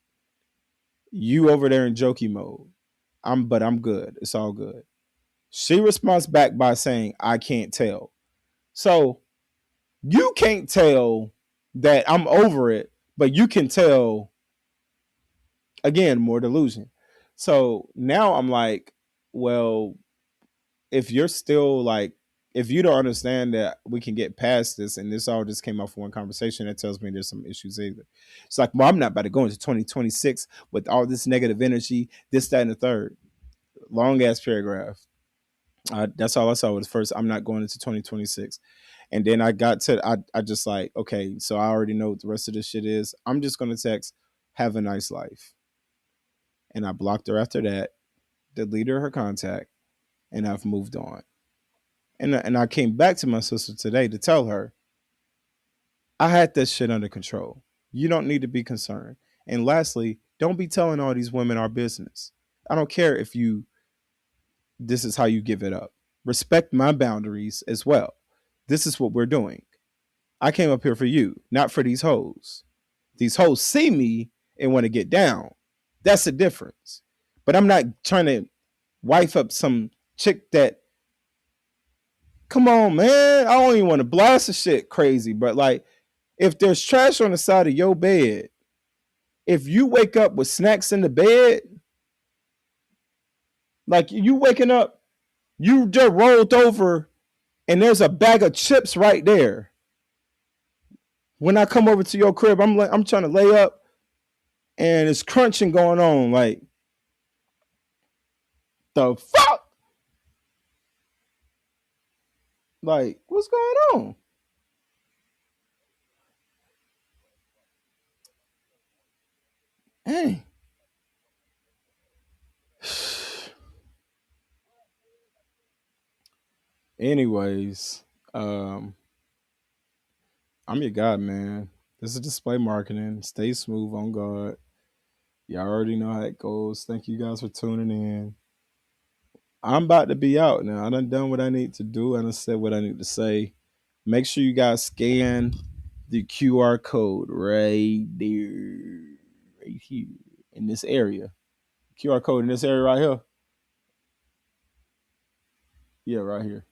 You over there in jokey mode. I'm good. It's all good. She responds back by saying, I can't tell. So you can't tell that I'm over it, but you can tell again, more delusion. So now I'm like, well, if you're still like, if you don't understand that we can get past this and this all just came off one conversation, that tells me there's some issues either. It's like, well, I'm not about to go into 2026 with all this negative energy, this, that, and the third. Long ass paragraph. That's all I saw was first, I'm not going into 2026. And then I got to, I just like, okay, so I already know what the rest of this shit is. I'm just going to text, have a nice life. And I blocked her after that, deleted her contact, and I've moved on. And I came back to my sister today to tell her I had this shit under control. You don't need to be concerned. And lastly, don't be telling all these women our business. I don't care if you this is how you give it up. Respect my boundaries as well. This is what we're doing. I came up here for you, not for these hoes. These hoes see me and want to get down. That's the difference. But I'm not trying to wife up some chick that, come on, man. I don't even want to blast the shit crazy, but like, if there's trash on the side of your bed, if you wake up with snacks in the bed, like you waking up, you just rolled over and there's a bag of chips right there. When I come over to your crib, I'm trying to lay up and it's crunching going on. Like, the fuck? Like, what's going on? Hey. Anyways, um, I'm your guy, man. This is display marketing. Stay smooth on God. Y'all already know how it goes. Thank you guys for tuning in. I'm about to be out now. I done what I need to do. I done said what I need to say. Make sure you guys scan the QR code right there, right here in this area. QR code in this area right here. Yeah, right here.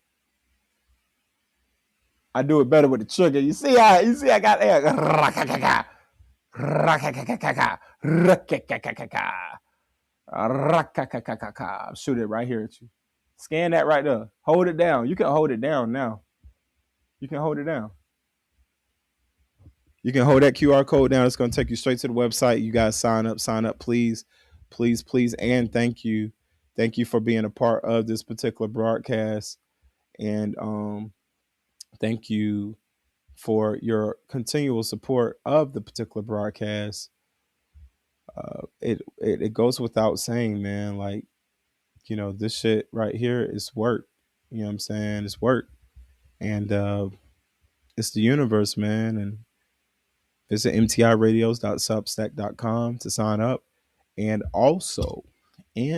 I do it better with the trigger. You see I got air. Shoot it right here at you. Scan that right there. Hold it down. You can hold it down now. You can hold it down. You can hold that QR code down. It's going to take you straight to the website. You guys sign up, please, please, please, and thank you for being a part of this particular broadcast, and thank you for your continual support of the particular broadcast. It goes without saying, man. Like, this shit right here is work. You know what I'm saying? It's work, and it's the universe, man. And visit mtiradios.substack.com to sign up. And also, the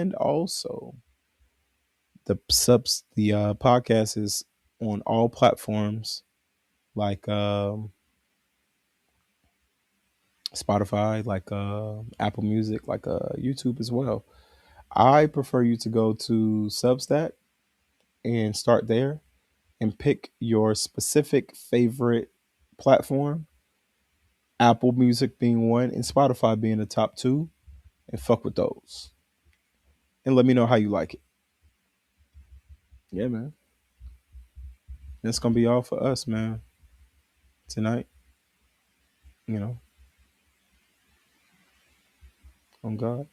podcast is on all platforms like Spotify, like Apple Music, like YouTube as well. I prefer you to go to Substack and start there and pick your specific favorite platform, Apple Music being one and Spotify being the top two, and fuck with those. And let me know how you like it. Yeah, man. That's gonna be all for us, man. Tonight, you know, on God.